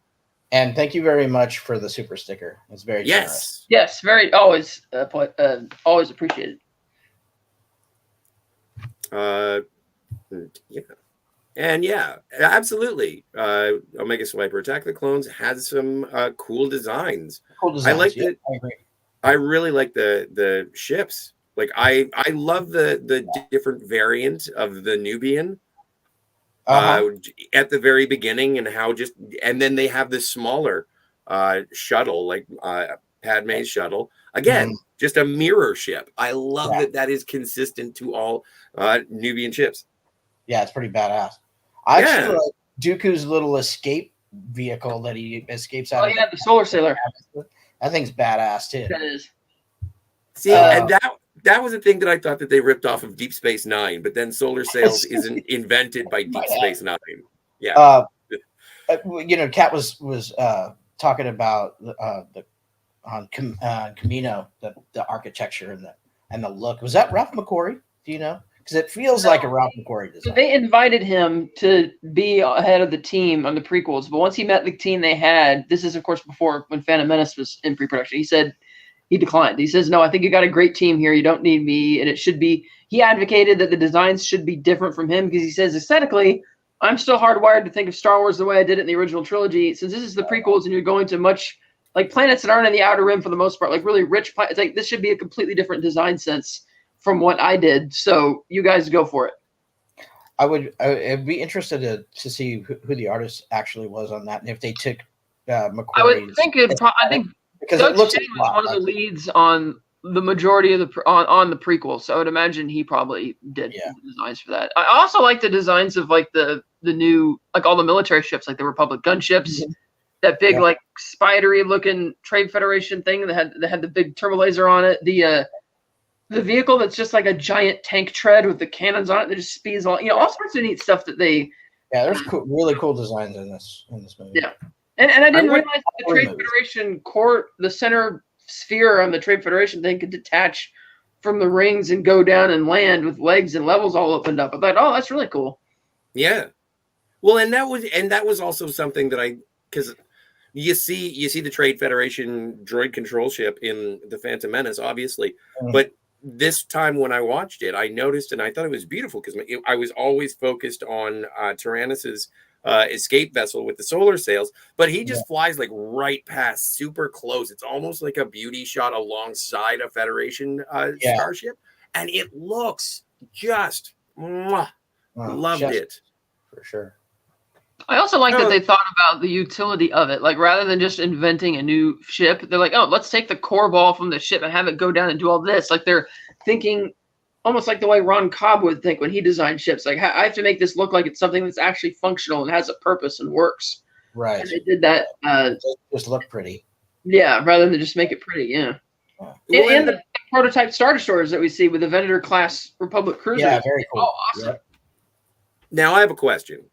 And thank you very much for the super sticker. It's very generous. Yes, very always appreciated. Absolutely. Omega Swiper Attack of the Clones has some cool designs. I agree. I really like the ships. Like I love the different variant of the Nubian. At the very beginning, and then they have this smaller shuttle, like Padme's shuttle. Again, just a mirror ship. I love that is consistent to all Nubian ships. Yeah, it's pretty badass. I actually like Dooku's little escape vehicle that he escapes out of. The Solar Sailor. That thing's badass too. That is. See, and that was a thing that I thought that they ripped off of Deep Space Nine, but then Solar Sails isn't invented by Deep Space Nine. Yeah. Kat was talking about Camino, the architecture and the look. Was that Ralph McQuarrie? Do you know? Because it feels like a Ralph McQuarrie design. So they invited him to be ahead of the team on the prequels, but once he met the team they had, this is of course before when Phantom Menace was in pre-production. He said he declined. He says, "No, I think you got a great team here. You don't need me, and it should be." He advocated that the designs should be different from him because he says aesthetically, I'm still hardwired to think of Star Wars the way I did it in the original trilogy. Since this is the prequels and you're going to much like planets that aren't in the Outer Rim for the most part, like really rich planets, like this should be a completely different design sense from what I did. So you guys go for it. I'd be interested to see who the artist actually was on that, and if they took McQuarrie's. I would think I think because Doug Shane was one of the leads on the majority of on the prequel, so I would imagine he probably did the designs for that. I also like the designs of like the new, like all the military ships, like the Republic gunships, that big like spidery looking Trade Federation thing that had the big turbo laser on it. The vehicle that's just like a giant tank tread with the cannons on it that just speeds all sorts of neat stuff that they. Yeah, there's really cool designs in this movie. Yeah, and I didn't realize that the Trade Federation core, the center sphere on the Trade Federation thing, could detach from the rings and go down and land with legs and levels all opened up. I thought, oh, that's really cool. Yeah, well, and that was also something that because you see the Trade Federation droid control ship in the Phantom Menace, obviously, but this time when I watched it, I noticed and I thought it was beautiful because I was always focused on Tyrannus's escape vessel with the solar sails, but he just flies like right past, super close. It's almost like a beauty shot alongside a Federation starship, and it looks just loved it for sure. I also like that they thought about the utility of it. Like rather than just inventing a new ship, they're like, oh, let's take the core ball from the ship and have it go down and do all this. Like they're thinking almost like the way Ron Cobb would think when he designed ships. Like I have to make this look like it's something that's actually functional and has a purpose and works. Right. And they did that. Just look pretty. Yeah, rather than just make it pretty. Yeah. And the prototype Star Destroyers that we see with the Venator class Republic cruisers. Yeah, very cool. Oh, awesome. Now I have a question,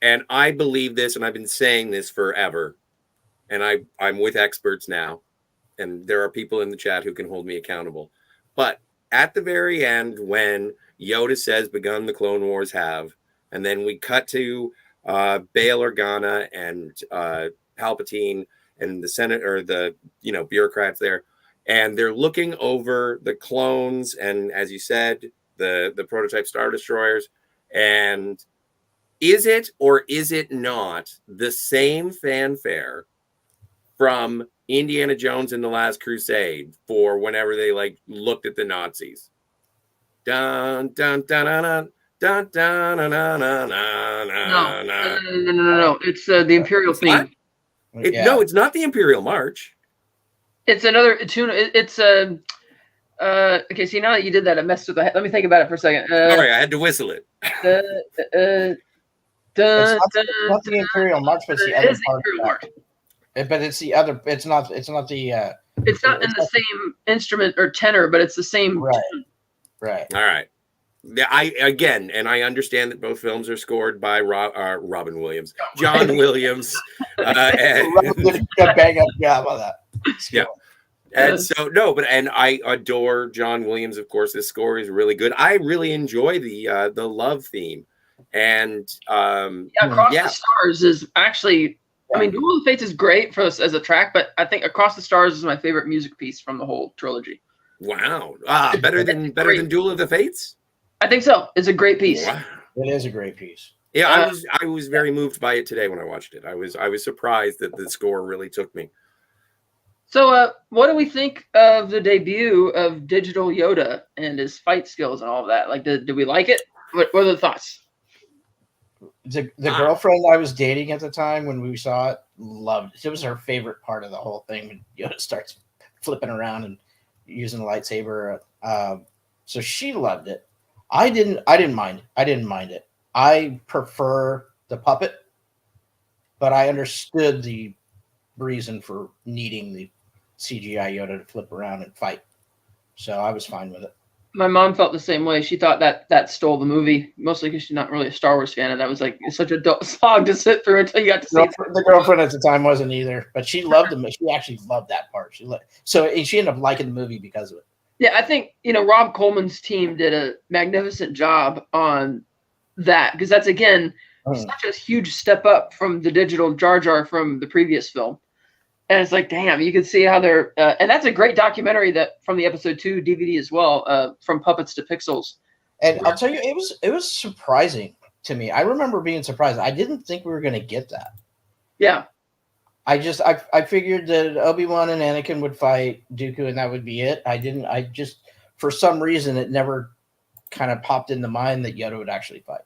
and I believe this, and I've been saying this forever, and I'm with experts now, and there are people in the chat who can hold me accountable. But at the very end, when Yoda says, "Begun the Clone Wars have," and then we cut to Bail Organa and Palpatine and the Senate or the bureaucrats there, and they're looking over the clones and, as you said, the prototype Star Destroyers. And is it or is it not the same fanfare from Indiana Jones and the Last Crusade for whenever they looked at the Nazis? Dun dun dun dun dun. Dun, dun, dun, dun, dun, dun, No. It's the Imperial theme. No, it's not the Imperial March. It's another tune. It's okay. See, now that you did that, it messed with the head. Let me think about it for a second. Sorry, I had to whistle it. It's not the Imperial March, but it's the other part. Imperial March. But it's the other. It's not the. It's not in the same instrument or tenor, but it's the same. Right. All right. I understand that both films are scored by Robin Williams, John Williams, and did a bang up job on that. Yeah. And so I adore John Williams. Of course, this score is really good. I really enjoy the love theme, and Across the Stars is actually. I mean, Duel of the Fates is great for us as a track, but I think Across the Stars is my favorite music piece from the whole trilogy. Wow, better than Duel of the Fates. I think so. It's a great piece. Wow. It is a great piece. Yeah, I was very moved by it today when I watched it. I was surprised that the score really took me. So, what do we think of the debut of Digital Yoda and his fight skills and all of that? Like, did we like it? What are the thoughts? The girlfriend I was dating at the time when we saw it loved it. It was her favorite part of the whole thing when Yoda starts flipping around and using a lightsaber. So she loved it. I didn't mind it. I prefer the puppet, but I understood the reason for needing the CGI Yoda to flip around and fight. So I was fine with it. My mom felt the same way. She thought that stole the movie, mostly because she's not really a Star Wars fan, and that was it's such a slog to sit through until you got to see it. The girlfriend at the time wasn't either, but she loved them. She actually loved that part. She ended up liking the movie because of it. Yeah, I think Rob Coleman's team did a magnificent job on that, because that's again such a huge step up from the digital Jar Jar from the previous film. And it's like, damn, you can see how they're and that's a great documentary that from the episode 2 DVD as well, From Puppets to Pixels. And I'll tell you, it was surprising to me. I remember being surprised. I didn't think we were going to get that. Yeah. I figured that Obi-Wan and Anakin would fight Dooku and that would be it. I just for some reason it never kind of popped in the mind that Yoda would actually fight.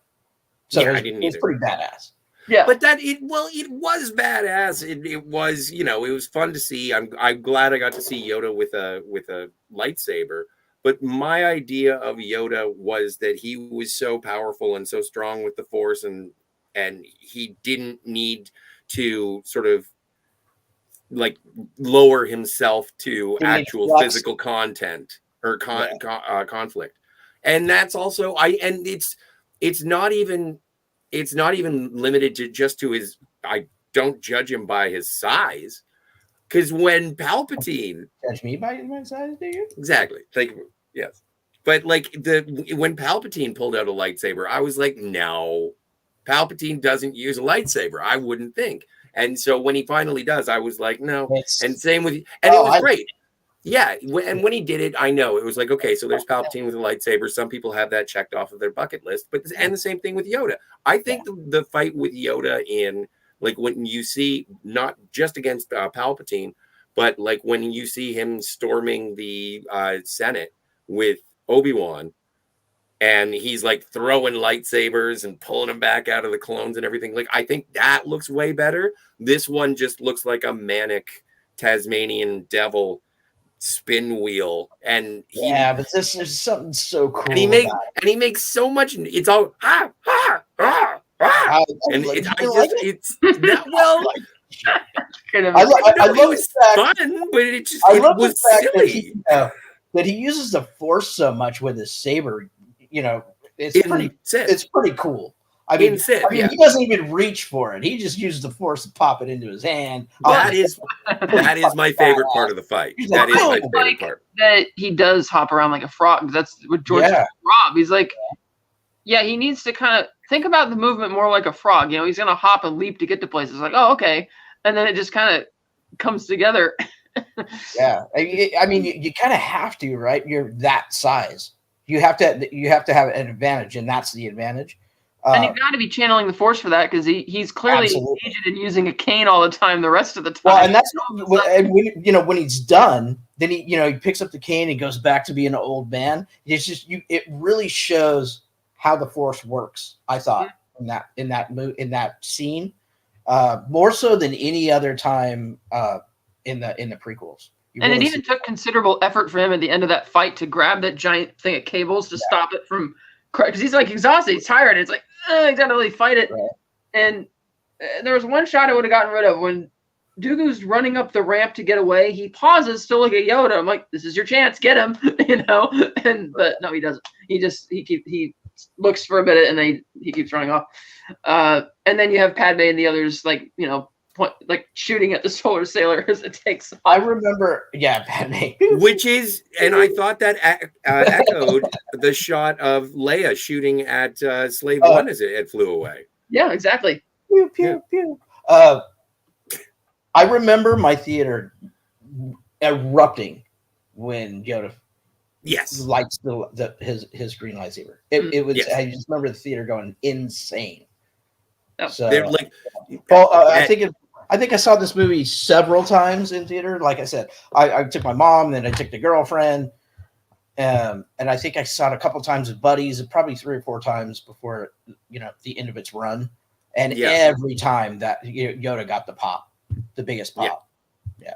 So yeah, I didn't either. It's pretty badass. Yeah, but it was badass. It was, it was fun to see. I'm glad I got to see Yoda with a lightsaber. But my idea of Yoda was that he was so powerful and so strong with the Force, and he didn't need to sort of lower himself to actual physical content or conflict. And that's also it's not even limited to just to his. I don't judge him by his size, because when Palpatine judge me by my size, do you? Exactly. Yes, but when Palpatine pulled out a lightsaber, I was like, no, Palpatine doesn't use a lightsaber. I wouldn't think. And so when he finally does, I was like, no. And same with, and it was great. Yeah, and when he did it, I know it was like, okay, so there's Palpatine with a lightsaber. Some people have that checked off of their bucket list, and the same thing with Yoda. I think the fight with Yoda in when you see not just against Palpatine, but when you see him storming the Senate with Obi-Wan, and he's throwing lightsabers and pulling them back out of the clones and everything. I think that looks way better. This one just looks like a manic Tasmanian devil spin wheel, and but this is something so cool. And he makes so much. It's all and it's that well. I love it was fun, but it was silly that he uses the Force so much with his saber. It's pretty cool. I mean, Sith, yeah. he doesn't even reach for it. He just uses the Force to pop it into his hand. That is my favorite part of the fight. He's That like, is my "Oh!" favorite part. That he does hop around like a frog. That's what George told Rob. He's like, yeah, he needs to kind of think about the movement more like a frog. You know, he's gonna hop and leap to get to places. Like, oh, okay, and then it just kind of comes together. Yeah, I mean, you kind of have to, right? You're that size. You have to have an advantage, and that's the advantage. And you've got to be channeling the Force for that, because he's clearly engaged in using a cane all the time. The rest of the time, well, and that's when he's done, then he picks up the cane and goes back to being an old man. It's just it really shows how the Force works. I thought in that scene, more so than any other time in the prequels. And it even took considerable effort for him at the end of that fight to grab that giant thing of cables to stop it from, because he's like exhausted, he's tired. And it's like, he's got to really fight it. Right. And there was one shot I would have gotten rid of when Dooku's running up the ramp to get away. He pauses to look at Yoda. I'm like, this is your chance, get him, but no, he doesn't. He looks for a minute and then he keeps running off. And then you have Padme and the others shooting at the solar sailor as it takes off. I remember, Padme. Which is, and I thought that echoed the shot of Leia shooting at Slave One as it flew away. Yeah, exactly. Pew, pew, pew. I remember my theater erupting when Yoda lights his green lightsaber. It was. I just remember the theater going insane. Oh. So, they're like, I think I saw this movie several times in theater. Like I said, I took my mom, then I took the girlfriend, and I think I saw it a couple times with buddies, probably 3 or 4 times before the end of its run. And every time that Yoda got the biggest pop. Yeah.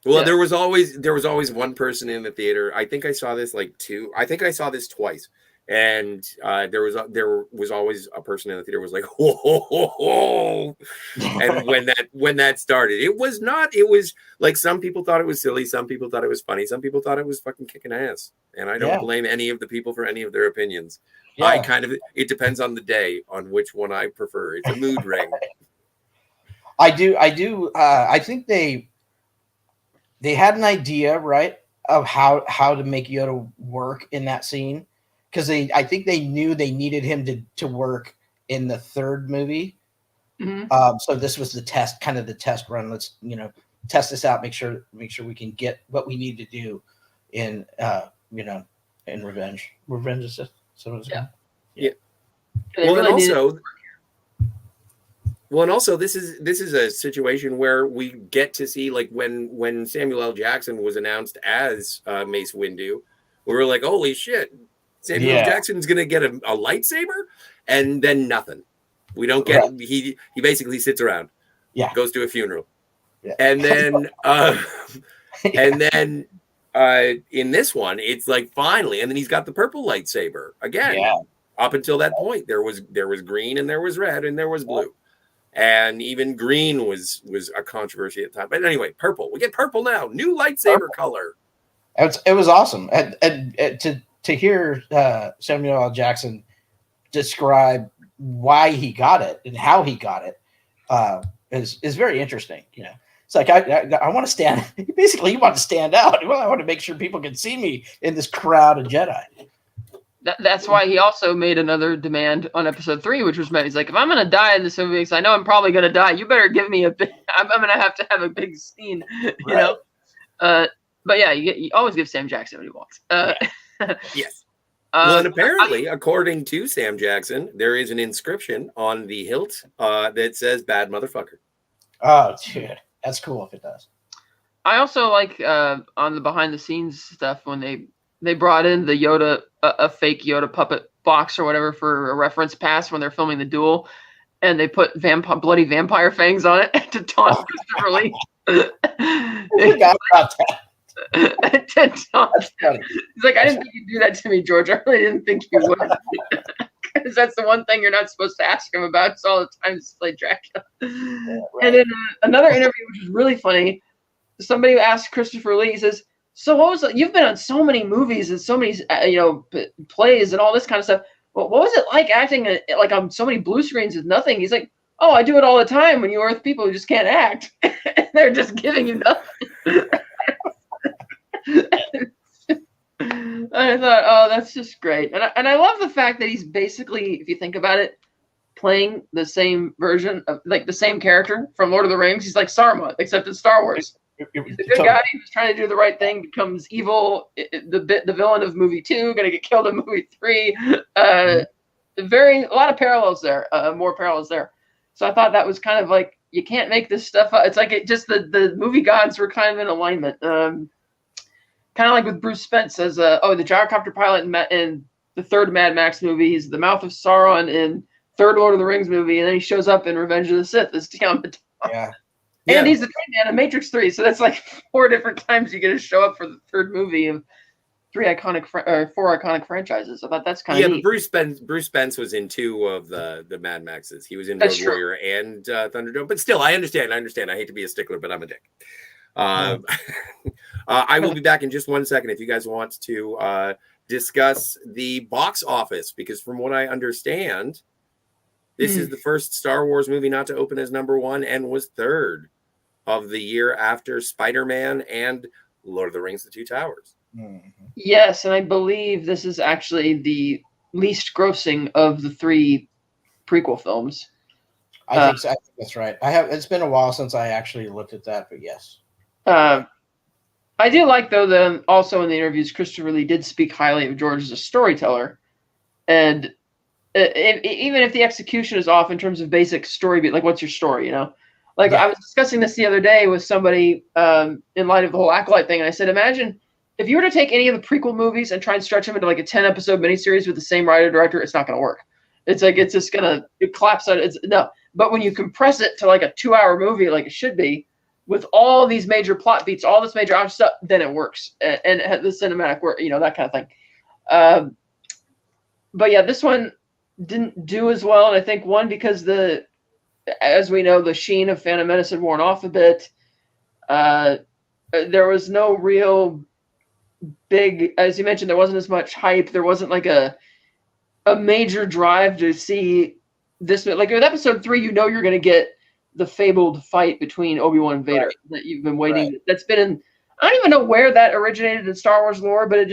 Well, there was always one person in the theater. I think I saw this twice. And there was always a person in the theater who was like, ho, ho, ho, ho. And when that started, it was like, some people thought it was silly, some people thought it was funny, some people thought it was fucking kicking ass. And I don't blame any of the people for any of their opinions. Yeah. It depends on the day on which one I prefer. It's a mood ring. I do. I think they had an idea, right, of how to make Yoda work in that scene. Because I think they knew they needed him to work in the third movie. Mm-hmm. So this was the test run. Let's test this out. Make sure we can get what we need to do in in Revenge. Revenge is it? So yeah. Well, and also this is a situation where we get to see, like, when Samuel L. Jackson was announced as Mace Windu, we were like, holy shit. Samuel Jackson's gonna get a lightsaber, and then nothing. We don't get. Right. He basically sits around. Yeah. Goes to a funeral, and then in this one, it's like finally, and then he's got the purple lightsaber again. Yeah. Up until that point, there was green and there was red and there was blue, and even green was a controversy at the time. But anyway, purple. We get purple now. New lightsaber color. It was awesome, and to hear Samuel L. Jackson describe why he got it and how he got it is very interesting. It's like I want to stand. Basically, you want to stand out. I want to make sure people can see me in this crowd of Jedi. That's why he also made another demand on episode 3, which was he's like, if I'm going to die in this movie, because I know I'm probably going to die, you better give me I'm going to have a big scene, you know? But yeah, you always give Sam Jackson what he wants. Yes. Well, and apparently, according to Sam Jackson, there is an inscription on the hilt that says "bad motherfucker." Oh, dude, that's cool if it does. I also like on the behind the scenes stuff when they brought in the Yoda, a fake Yoda puppet box or whatever for a reference pass when they're filming the duel, and they put bloody vampire fangs on it to taunt Christopher Lee. I forgot about that. He's like, I didn't think you'd do that to me, George. I really didn't think you would. Because that's the one thing you're not supposed to ask him about. It's all the time to play Dracula. Yeah, right. And in another interview, which is really funny, somebody asked Christopher Lee, he says, so what was it? You've been on so many movies and so many plays and all this kind of stuff. well, what was it like acting like on so many blue screens with nothing? He's like, oh, I do it all the time when you are with people who just can't act. They're just giving you nothing. And I thought, oh, that's just great. And I love the fact that he's basically, if you think about it, playing the same version of, like, the same character from Lord of the Rings. He's like Saruman, except in Star Wars. He's a good guy who's trying to do the right thing, becomes evil, the villain of movie 2, going to get killed in movie 3. A lot of parallels there, more parallels there. So I thought that was kind of like, you can't make this stuff up. It's like the movie gods were kind of in alignment. Kind of like with Bruce Spence as the gyrocopter pilot in the third Mad Max movie. He's the mouth of Sauron in third Lord of the Rings movie, and then he shows up in Revenge of the Sith as Tiamat Matar. Yeah. And he's the Tin Man in Matrix 3, so that's like 4 different times you get to show up for the third movie of 4 iconic franchises. I thought that's kind of neat. But Bruce Spence was in 2 of the Mad Maxes. He was in Road Warrior and Thunderdome. But still, I understand. I hate to be a stickler, but I'm a dick. I will be back in just 1 second if you guys want to discuss the box office, because from what I understand, this is the first Star Wars movie not to open as number 1 and was 3rd of the year after Spider-Man and Lord of the Rings: The Two Towers. Yes, and I believe this is actually the least grossing of the 3 prequel films. I think that's right. It's been a while since I actually looked at that, but yes. I do like, though, that also in the interviews, Christopher Lee did speak highly of George as a storyteller. And even if the execution is off in terms of basic story beat, like, what's your story, you know? Like, I was discussing this the other day with somebody in light of the whole Acolyte thing, and I said, imagine if you were to take any of the prequel movies and try and stretch them into like a 10-episode miniseries with the same writer-director, it's not going to work. It's like, it's just going to collapse out. No. But when you compress it to like a 2-hour movie like it should be, with all these major plot beats, all this major action stuff, then it works. And it had the cinematic work, you know, that kind of thing. But yeah, this one didn't do as well. And I think, one, because as we know, the sheen of Phantom Menace had worn off a bit. There was no real big, as you mentioned, there wasn't as much hype. There wasn't like a major drive to see this. Like with episode 3, you know you're going to get the fabled fight between Obi-Wan and Vader that you've been waiting. Right. That's been in, I don't even know where that originated in Star Wars lore, but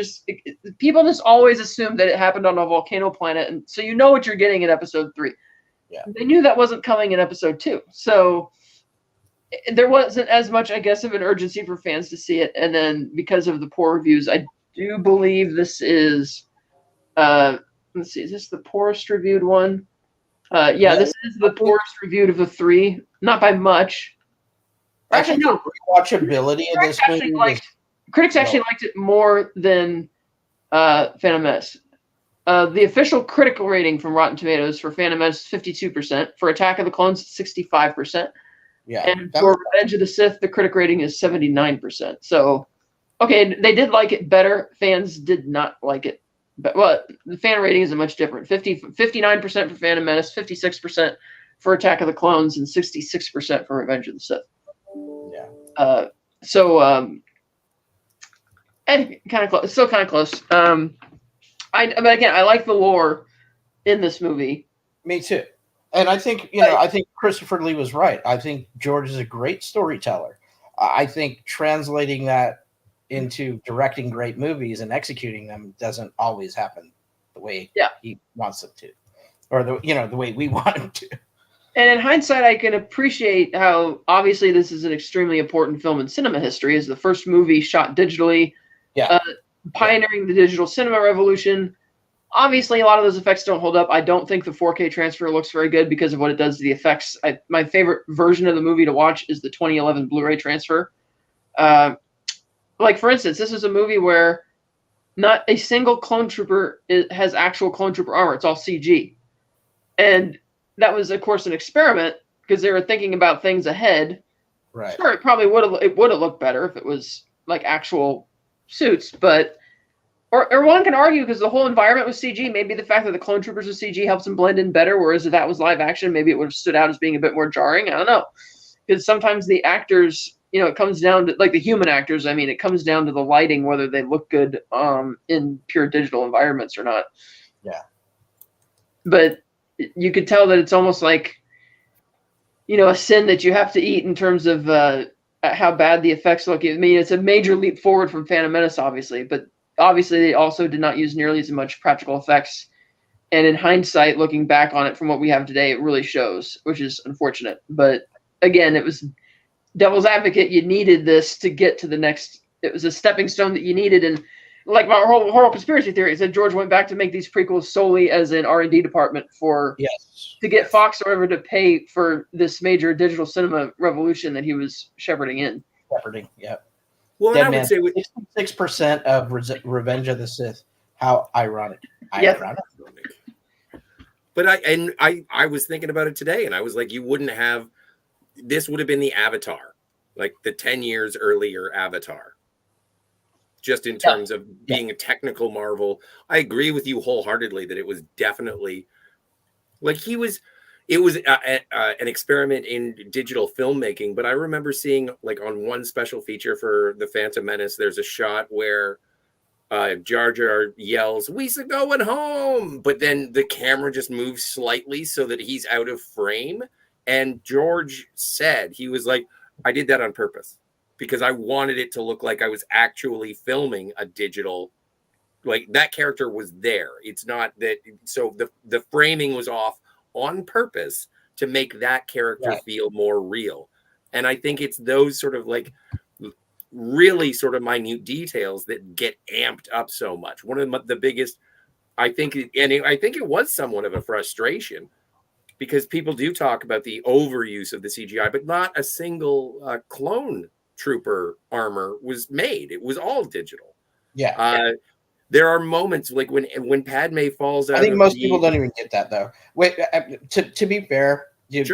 people just always assumed that it happened on a volcano planet, and so you know what you're getting in episode 3. Yeah. They knew that wasn't coming in episode 2, so there wasn't as much, I guess, of an urgency for fans to see it. And then because of the poor reviews, I do believe this is, let's see, is this the poorest reviewed one? This is the poorest reviewed of the 3, not by much. Actually, no. Rewatchability of this movie. Critics actually liked it more than Phantom Menace. The official critical rating from Rotten Tomatoes for Phantom Menace is 52%. For Attack of the Clones, 65%. Yeah. And for Revenge of the Sith, the critic rating is 79%. So, okay, they did like it better. Fans did not like it. But the fan rating is much different. 59% for Phantom Menace, 56% for Attack of the Clones, and 66% for Revenge of the Sith. Yeah. And kind of close. Still kind of close. But again, I like the lore in this movie. Me too. And I think, I think Christopher Lee was right. I think George is a great storyteller. I think translating that into directing great movies and executing them doesn't always happen the way he wants it to, or the way we want him to. And in hindsight, I can appreciate how obviously this is an extremely important film in cinema history. It's the first movie shot digitally, pioneering the digital cinema revolution. Obviously, a lot of those effects don't hold up. I don't think the 4K transfer looks very good because of what it does to the effects. My favorite version of the movie to watch is the 2011 Blu-ray transfer. Like, for instance, this is a movie where not a single clone trooper has actual clone trooper armor. It's all CG. And that was, of course, an experiment because they were thinking about things ahead. Right. Sure, it probably would have looked better if it was like actual suits, but or one can argue because the whole environment was CG. Maybe the fact that the clone troopers was CG helps them blend in better, whereas if that was live action, maybe it would have stood out as being a bit more jarring. I don't know, because sometimes the actors, it comes down to, like the human actors. I mean, it comes down to the lighting, whether they look good in pure digital environments or not. Yeah. but you could tell that it's almost like, a sin that you have to eat in terms of how bad the effects look. I mean, it's a major leap forward from Phantom Menace, obviously, but obviously they also did not use nearly as much practical effects. And in hindsight, looking back on it from what we have today, it really shows, which is unfortunate. But again, it was devil's advocate. You needed this to get to the next. It was a stepping stone that you needed. And like my whole conspiracy theory is that George went back to make these prequels solely as an R&D department to get Fox or whatever to pay for this major digital cinema revolution that he was shepherding in. Yeah. Well, I would say 66% of Revenge of the Sith. How ironic. Yep. Ironic. But I was thinking about it today, and I was like, you wouldn't have. This would have been the Avatar, like the 10 years earlier Avatar. Just in terms of being a technical marvel. I agree with you wholeheartedly that it was definitely like it was an experiment in digital filmmaking. But I remember seeing, like, on one special feature for The Phantom Menace, there's a shot where Jar Jar yells, "We's going home," but then the camera just moves slightly so that he's out of frame. And George said, he was like, I did that on purpose because I wanted it to look like I was actually filming a digital, like that character was there. It's not that. So the framing was off on purpose to make that character feel more real. And I think it's those sort of like really sort of minute details that get amped up so much. One of the biggest, I think, I think it was somewhat of a frustration because people do talk about the overuse of the CGI, but not a single clone trooper armor was made. It was all digital. There are moments like when Padme falls out. I think most people don't even get that, though. Wait, to be fair, dude,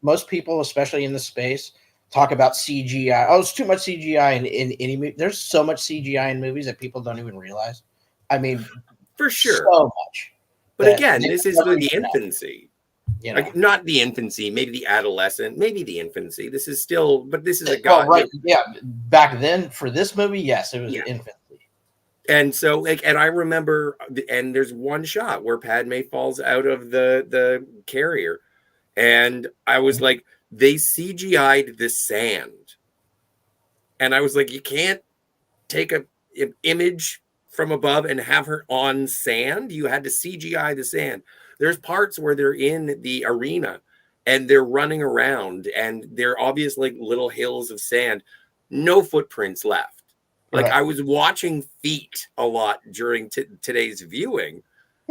most people, especially in the space, talk about CGI. Oh, it's too much CGI in any movie. There's so much CGI in movies that people don't even realize. I mean, for sure, so much. But again, this is the infancy. You know? Like, not the infancy, maybe the adolescent, maybe the infancy. This is still, but this is a god. Right. Yeah. Back then, for this movie, yes, it was infancy. And so, like, and I remember, and there's one shot where Padme falls out of the carrier, and I was like, they CGI'd the sand, and I was like, you can't take an image from above and have her on sand. You had to CGI the sand. There's parts where they're in the arena and they're running around and they're obviously like little hills of sand, no footprints left. Like I was watching feet a lot during today's viewing,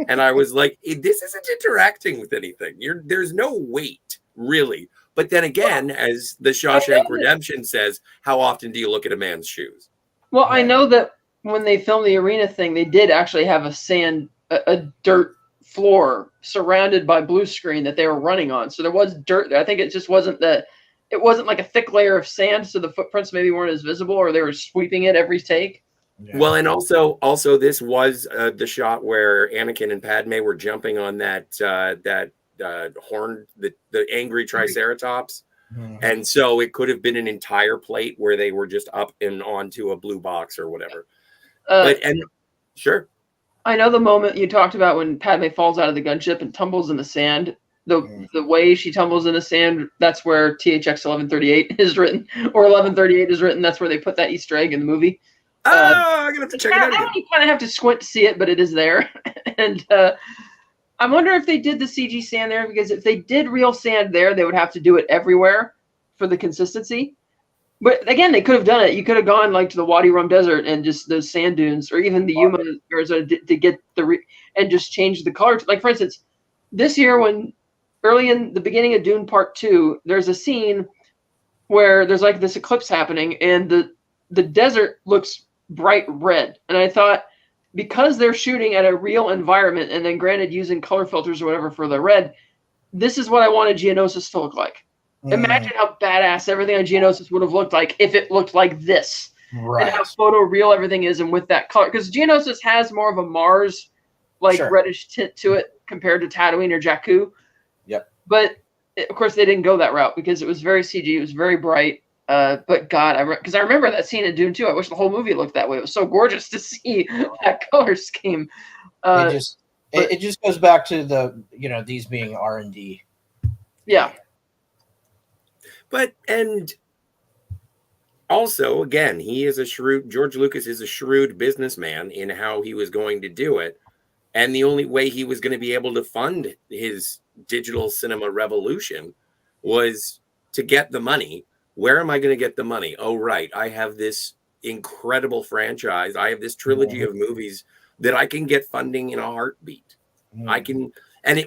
and I was like, this isn't interacting with anything. There's no weight, really. But then again, as the Shawshank Redemption says, how often do you look at a man's shoes? Well, I know that when they filmed the arena thing, they did actually have a dirt floor surrounded by blue screen that they were running on. So there was dirt there. I think it just wasn't like a thick layer of sand, so the footprints maybe weren't as visible, or they were sweeping it every take. Yeah. Well, and also this was the shot where Anakin and Padme were jumping on that horn, the angry Triceratops. Mm-hmm. And so it could have been an entire plate where they were just up and onto a blue box or whatever. Sure. I know the moment you talked about when Padme falls out of the gunship and tumbles in the sand. The way she tumbles in the sand, that's where THX 1138 is written, or 1138 is written. That's where they put that Easter egg in the movie. I'm gonna have to check it out again. You kind of have to squint to see it, but it is there. And I wonder if they did the CG sand there, because if they did real sand there, they would have to do it everywhere for the consistency. But again, they could have done it. You could have gone like to the Wadi Rum Desert and just those sand dunes, or even the Yuma Arizona to get and just change the color. Like, for instance, this year when early in the beginning of Dune Part 2, there's a scene where there's like this eclipse happening, and the desert looks bright red. And I thought, because they're shooting at a real environment, and then granted using color filters or whatever for the red, this is what I wanted Geonosis to look like. Imagine how badass everything on Geonosis would have looked like if it looked like this. Right. And how photoreal everything is, and with that color. Because Geonosis has more of a Mars, reddish tint to it compared to Tatooine or Jakku. Yep. But, of course, they didn't go that route because it was very CG. It was very bright. But, God, because I remember that scene in Dune 2. I wish the whole movie looked that way. It was so gorgeous to see that color scheme. It just goes back to these being R&D. Yeah. But, and also, again, George Lucas is a shrewd businessman in how he was going to do it. And the only way he was going to be able to fund his digital cinema revolution was to get the money. Where am I going to get the money? Oh, right. I have this incredible franchise. I have this trilogy of movies that I can get funding in a heartbeat. I can,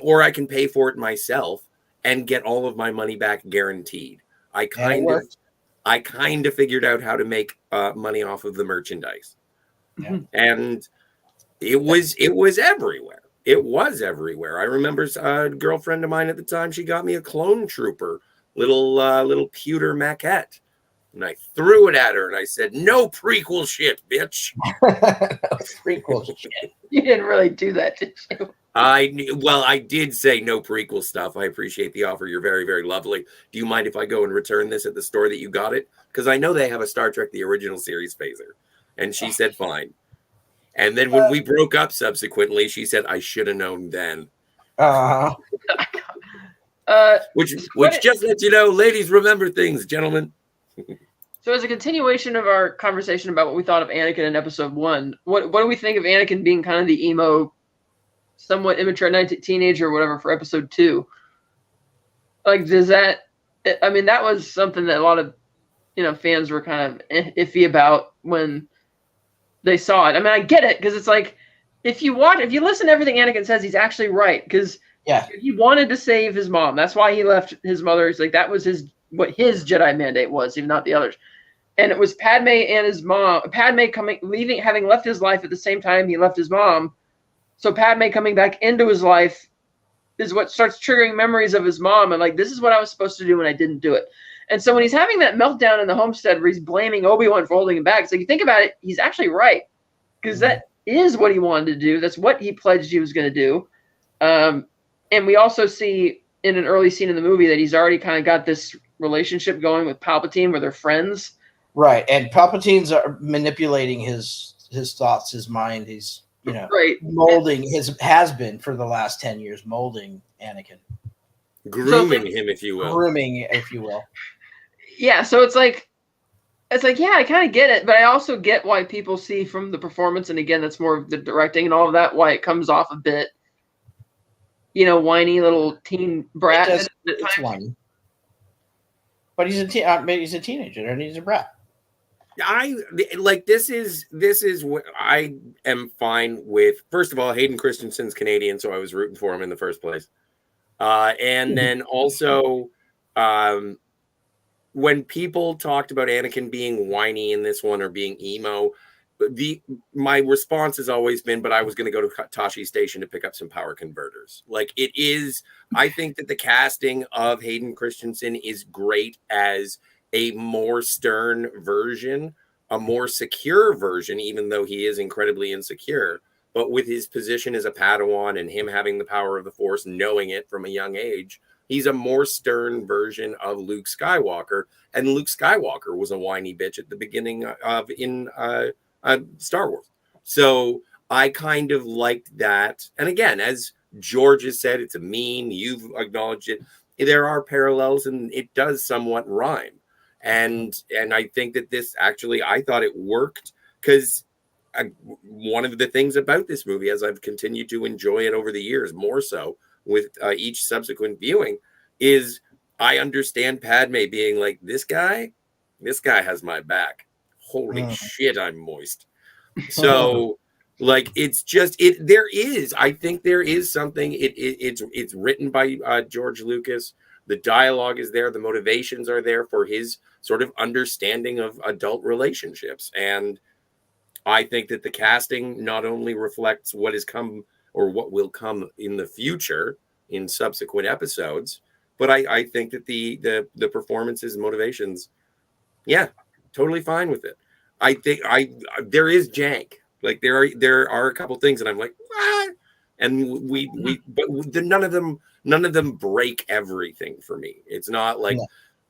or I can pay for it myself and get all of my money back guaranteed. I kind of figured out how to make money off of the merchandise. Yeah. And it was everywhere. It was everywhere. I remember a girlfriend of mine at the time, she got me a Clone Trooper little pewter maquette. And I threw it at her and I said, "No prequel shit, bitch." Prequel shit. You didn't really do that, did you? I did say no prequel stuff. I appreciate the offer. You're very, very lovely. Do you mind if I go and return this at the store that you got it? Because I know they have a Star Trek The Original Series phaser. And she said, fine. And then when we broke up subsequently, she said, I should have known then. Which just lets you know, ladies remember things, gentlemen. So as a continuation of our conversation about what we thought of Anakin in episode 1, what do we think of Anakin being kind of the emo, somewhat immature teenager or whatever for episode 2? Like, that was something that a lot of, fans were kind of iffy about when they saw it. I mean, I get it, because it's like, if you listen to everything Anakin says, he's actually right, because he wanted to save his mom. That's why he left his mother. It's like, that was what his Jedi mandate was, even not the others. And it was Padme and his mom. Padme having left his life at the same time he left his mom. So Padme coming back into his life is what starts triggering memories of his mom. And like, this is what I was supposed to do when I didn't do it. And so when he's having that meltdown in the homestead where he's blaming Obi-Wan for holding him back, it's like, you think about it, he's actually right. Because that is what he wanted to do. That's what he pledged he was going to do. And we also see in an early scene in the movie that he's already kind of got this relationship going with Palpatine where they're friends. Right. And Palpatine's manipulating his thoughts, his mind. He's, molding has been for the last 10 years, molding Anakin. Grooming him, if you will. Yeah. So it's like, yeah, I kind of get it, but I also get why people see from the performance. And again, that's more of the directing and all of that, why it comes off a bit, whiny little teen brat. It's whiny. But he's a teenager and he's a brat. This is what I am fine with. First of all, Hayden Christensen's Canadian, so I was rooting for him in the first place. And then also, when people talked about Anakin being whiny in this one or being emo, my response has always been, but I was going to go to Tashi Station to pick up some power converters. Like, it is, I think that the casting of Hayden Christensen is great as a more stern version, a more secure version, even though he is incredibly insecure. But with his position as a Padawan and him having the power of the Force, knowing it from a young age, he's a more stern version of Luke Skywalker. And Luke Skywalker was a whiny bitch at the beginning in Star Wars. So I kind of liked that. And again, as George has said, it's a meme. You've acknowledged it. There are parallels, and it does somewhat rhyme. And I think that this actually, I thought it worked because one of the things about this movie, as I've continued to enjoy it over the years, more so with each subsequent viewing, is I understand Padme being like, this guy has my back. Holy shit, I'm moist. So like, it's just, I think there is something, it's written by George Lucas. The dialogue is there. The motivations are there for his sort of understanding of adult relationships. And I think that the casting not only reflects what has come or what will come in the future in subsequent episodes, but I think that the performances and motivations, yeah, totally fine with it. I think there is jank. Like, there are a couple things that I'm like, ah! And but none of them break everything for me. It's not like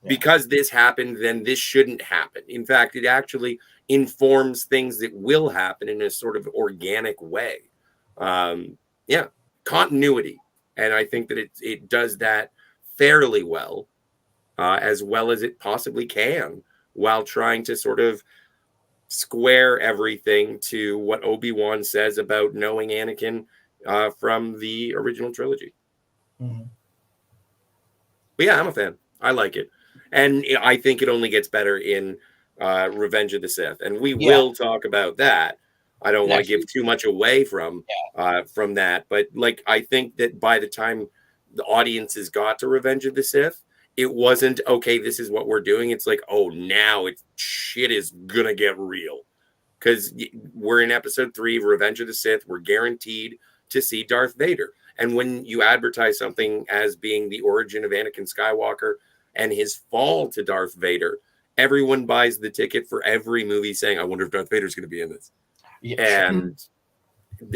because this happened, then this shouldn't happen. In fact, it actually informs things that will happen in a sort of organic way. continuity, and I think that it does that fairly well as it possibly can, while trying to sort of square everything to what Obi-Wan says about knowing Anakin from the original trilogy. Mm-hmm. But yeah, I'm a fan. I like it, and I think it only gets better in Revenge of the Sith, and we will talk about that. I don't want to give too much away from that, but like I think that by the time the audiences got to Revenge of the Sith, it wasn't okay. This is what we're doing. It's like, oh, now shit is gonna get real, because we're in episode 3 of Revenge of the Sith. We're guaranteed to see Darth Vader. And when you advertise something as being the origin of Anakin Skywalker and his fall to Darth Vader, everyone buys the ticket for every movie saying, I wonder if Darth Vader's going to be in this. Yeah.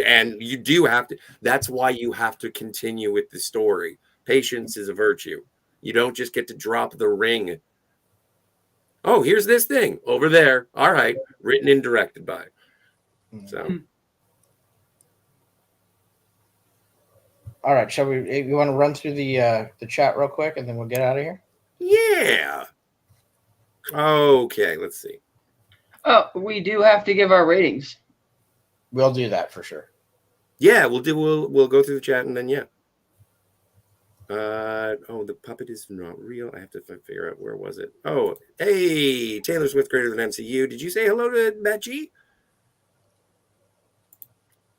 And you do have to, that's why you have to continue with the story. Patience is a virtue. You don't just get to drop the ring. Oh, here's this thing over there. All right. Written and directed by. So. All right, shall we? You want to run through the chat real quick, and then we'll get out of here? Yeah. Okay, let's see. Oh, we do have to give our ratings. We'll do that for sure. Yeah, we'll go through the chat, and then yeah. The puppet is not real. I have to figure out where was it. Oh, hey, Taylor Swift greater than MCU. Did you say hello to Matt G?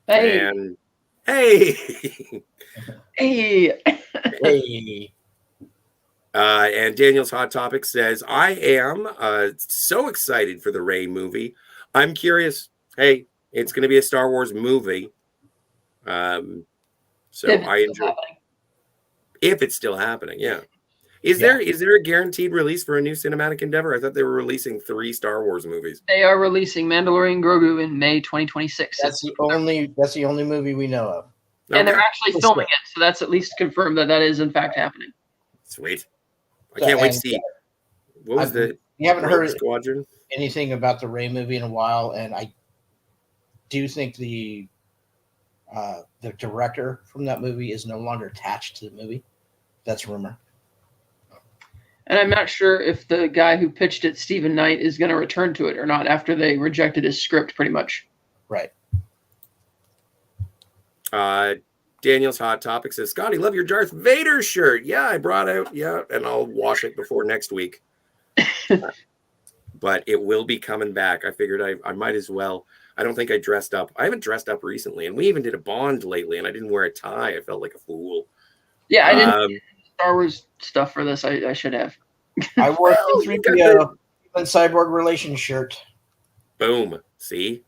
Hey. And hey. Hey. Hey. And Daniel's Hot Topic says, I am so excited for the Rey movie. I'm curious. Hey, it's going to be a Star Wars movie. So I enjoy it. If it's still happening, yeah. Is there a guaranteed release for a new cinematic endeavor? I thought they were releasing 3 Star Wars movies. They are releasing Mandalorian Grogu in May 2026. That's the only movie we know of. And they're actually filming it, so that's at least confirmed that is in fact happening. Sweet. I can't wait to see. What was you haven't heard Squadron? Anything about the Rey movie in a while, and I do think the director from that movie is no longer attached to the movie. That's rumor. And I'm not sure if the guy who pitched it, Stephen Knight, is going to return to it or not after they rejected his script, pretty much. Right. Daniel's Hot Topic says, Scotty, love your Darth Vader shirt. Yeah, I brought out. Yeah, and I'll wash it before next week. But it will be coming back. I figured I might as well. I don't think I dressed up. I haven't dressed up recently, and we even did a Bond lately, and I didn't wear a tie. I felt like a fool. Yeah, I didn't Star Wars stuff for this. I should have. I wore a 3PO and Cyborg Relation shirt. Boom. See?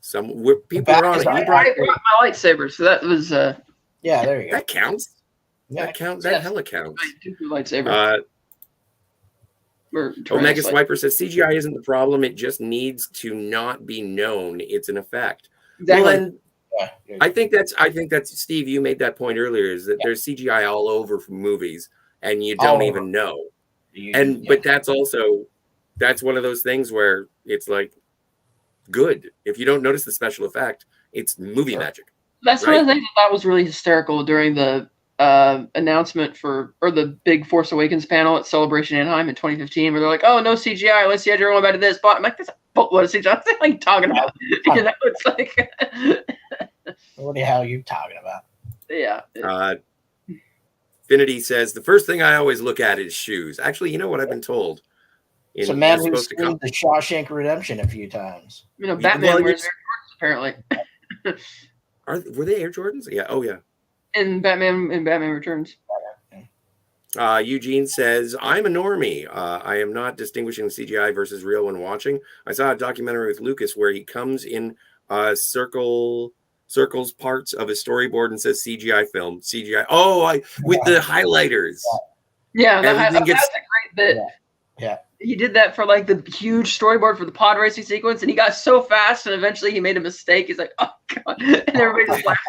People are on it. I brought my lightsaber, so that was... yeah, there you go. That counts. Yeah. That counts. That hella counts. Lightsaber. Omega Swiper says CGI isn't the problem. It just needs to not be known. It's an effect. Exactly. Well, and I think that's Steve. You made that point earlier. Is that there's CGI all over from movies, and you don't even know. But that's one of those things where it's like good. If you don't notice the special effect, it's movie magic. That's one of the things that was really hysterical during the announcement or the big Force Awakens panel at Celebration Anaheim in 2015, where they're like, "Oh, no CGI. Let's see how you're going back to this." But I'm like, "What is CGI? What are you talking about?" You know, it's like, what the hell are you talking about? Yeah. Finity says the first thing I always look at is shoes. Actually, you know what I've been told. It's a man who's seen the Shawshank Redemption a few times. You know, Batman wears Air Jordans apparently. Were they Air Jordans? Yeah. Oh yeah. In Batman Returns. Eugene says, I'm a normie. I am not distinguishing CGI versus real when watching. I saw a documentary with Lucas where he comes in circles parts of a storyboard and says CGI film. CGI. With the highlighters. Yeah, that's a great bit. Yeah. He did that for like the huge storyboard for the pod racing sequence, and he got so fast, and eventually he made a mistake. He's like, "Oh god!" And everybody just laughed.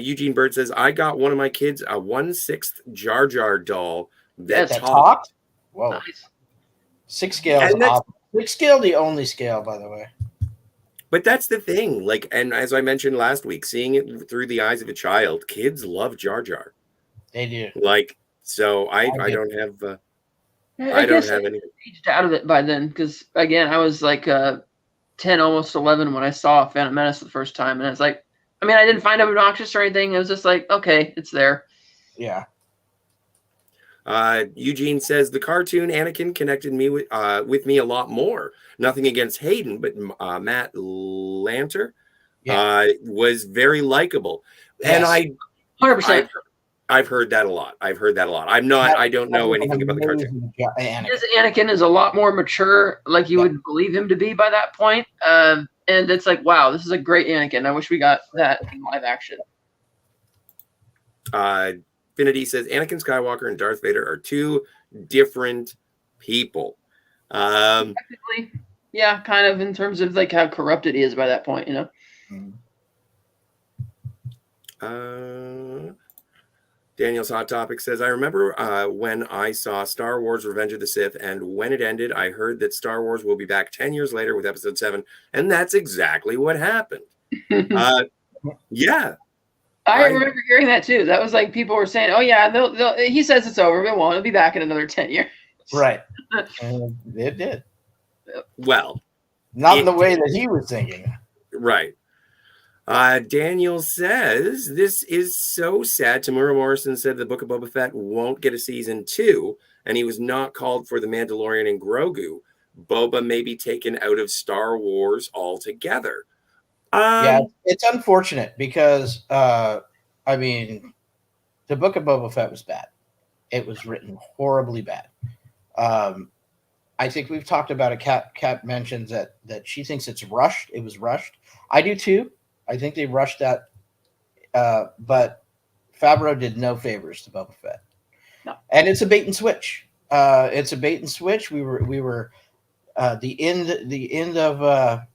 Eugene Bird says, "I got one of my kids a 1/6 Jar Jar doll that talked." Whoa! Nice. 6 scale. 6 scale, the only scale, by the way. But that's the thing. Like, and as I mentioned last week, seeing it through the eyes of a child, kids love Jar Jar. They do. Like, so I do. don't have I don't guess have I any. aged out of it by then because again I was like 10, almost 11 when I saw Phantom Menace the first time, and it's like, I mean, I didn't find it obnoxious or anything. It was just like, okay, it's there. Yeah. Eugene says the cartoon Anakin connected me with me a lot more. Nothing against Hayden, but Matt Lanter was very likable, and Yes. 100%. I've heard that a lot. I'm not. I don't know anything about the cartoon. Anakin is a lot more mature, like you would believe him to be by that point. And it's like, wow, this is a great Anakin. I wish we got that in live action. Finity says Anakin Skywalker and Darth Vader are two different people. Technically, yeah, kind of in terms of like how corrupted he is by that point, you know. Daniel's Hot Topic says, I remember when I saw Star Wars Revenge of the Sith, and when it ended, I heard that Star Wars will be back 10 years later with Episode 7, and that's exactly what happened. Yeah. I remember hearing that too. That was like people were saying, oh yeah, he says it's over, but won't. It'll be back in another 10 years. Right. It did. Well. Not in the way that he was thinking. Right. Daniel says, this is so sad. Tamura Morrison said the Book of Boba Fett won't get a season 2, and he was not called for The Mandalorian and Grogu. Boba may be taken out of Star Wars altogether. Yeah, it's unfortunate because, I mean, the Book of Boba Fett was bad. It was written horribly bad. I think we've talked about it. Kat mentions that she thinks it's rushed. It was rushed. I do too. I think they rushed that, but Favreau did no favors to Boba Fett. No. And it's a bait and switch. It's a bait and switch. We were the end of The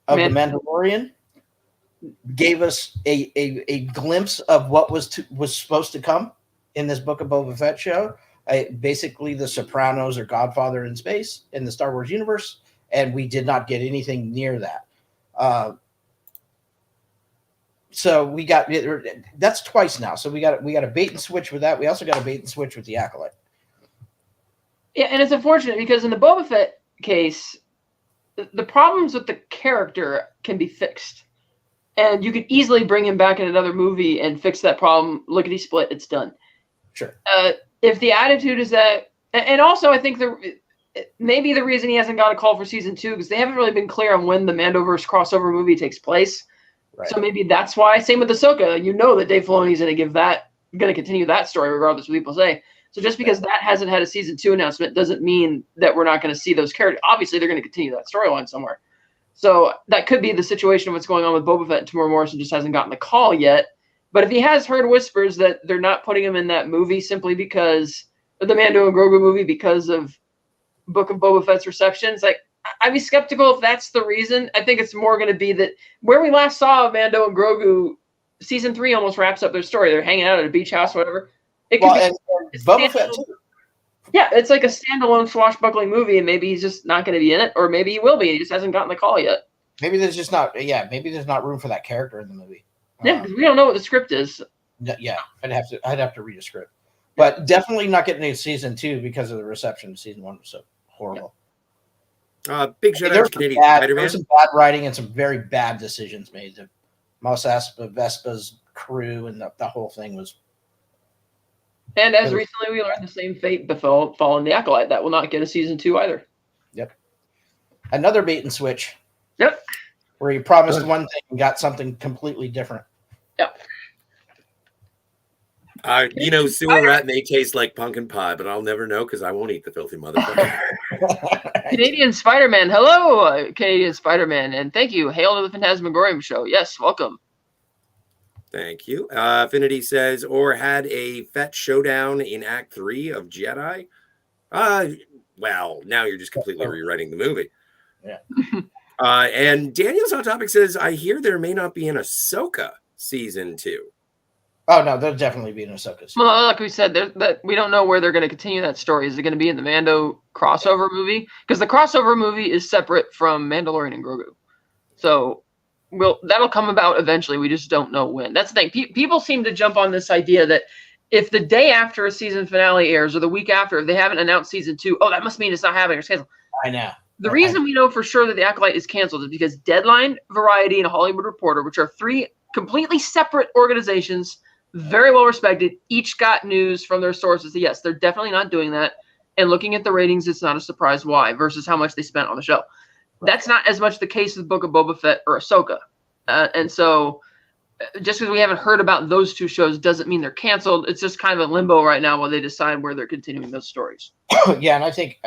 Mandalorian gave us a glimpse of what was supposed to come in this Book of Boba Fett show. Basically, The Sopranos or Godfather in space in the Star Wars universe, and we did not get anything near that. So we got that's twice now. So we got a bait and switch with that. We also got a bait and switch with the Acolyte. Yeah, and it's unfortunate because in the Boba Fett case, the problems with the character can be fixed, and you could easily bring him back in another movie and fix that problem. Lickety split, it's done. Sure. If the attitude is that, and also I think maybe the reason he hasn't got a call for season 2 because they haven't really been clear on when the Mandoverse crossover movie takes place. Right. So maybe that's why. Same with Ahsoka. You know that Dave Filoni's going to continue that story regardless of what people say. So just because that hasn't had a season 2 announcement doesn't mean that we're not going to see those characters. Obviously, they're going to continue that storyline somewhere. So that could be the situation of what's going on with Boba Fett, and Tamura Morrison just hasn't gotten the call yet. But if he has heard whispers that they're not putting him in that movie simply because of the Mando and Grogu movie because of Book of Boba Fett's reception, it's like, I'd be skeptical if that's the reason. I think it's more going to be that where we last saw Mando and Grogu, season 3 almost wraps up their story. They're hanging out at a beach house, whatever. It could be Boba Fett too. Yeah, it's like a standalone swashbuckling movie, and maybe he's just not going to be in it, or maybe he will be. He just hasn't gotten the call yet. Maybe there's just not. Yeah, maybe there's not room for that character in the movie. Yeah, because we don't know what the script is. Yeah, I'd have to read a script, but definitely not getting a season 2 because of the reception of season 1 was so horrible. Big shout out to Canadian Spider-Man. There's some bad writing and some very bad decisions made. The Mos Espa, Vespa's crew, and the whole thing was. And as recently we learned, the same fate befallen the Acolyte. That will not get a season 2 either. Yep. Another bait and switch. Yep. Where you promised one thing and got something completely different. Yep. Sewer rat may taste like pumpkin pie, but I'll never know because I won't eat the filthy motherfucker. Canadian Spider-Man. Hello, Canadian Spider-Man. And thank you. Hail to the Fantasmagorium show. Yes, welcome. Thank you. Affinity says, or had a Fett showdown in Act 3 of Jedi. Well, now you're just completely rewriting the movie. Yeah. And Daniel's Hot Topic says, I hear there may not be an Ahsoka season 2. Oh, no, there'll definitely be an Ahsoka season. Well, like we said, we don't know where they're going to continue that story. Is it going to be in the Mando crossover movie? Because the crossover movie is separate from Mandalorian and Grogu. So that'll come about eventually. We just don't know when. That's the thing. People seem to jump on this idea that if the day after a season finale airs or the week after, if they haven't announced season 2, oh, that must mean it's not happening or it's canceled. I know. The reason we know for sure that The Acolyte is canceled is because Deadline, Variety, and Hollywood Reporter, which are 3 completely separate organizations, very well respected, each got news from their sources that yes, they're definitely not doing that. And looking at the ratings, it's not a surprise why versus how much they spent on the show. Right. That's not as much the case with Book of Boba Fett or Ahsoka. And so just because we haven't heard about those 2 shows doesn't mean they're canceled. It's just kind of in limbo right now while they decide where they're continuing those stories. Yeah, and I think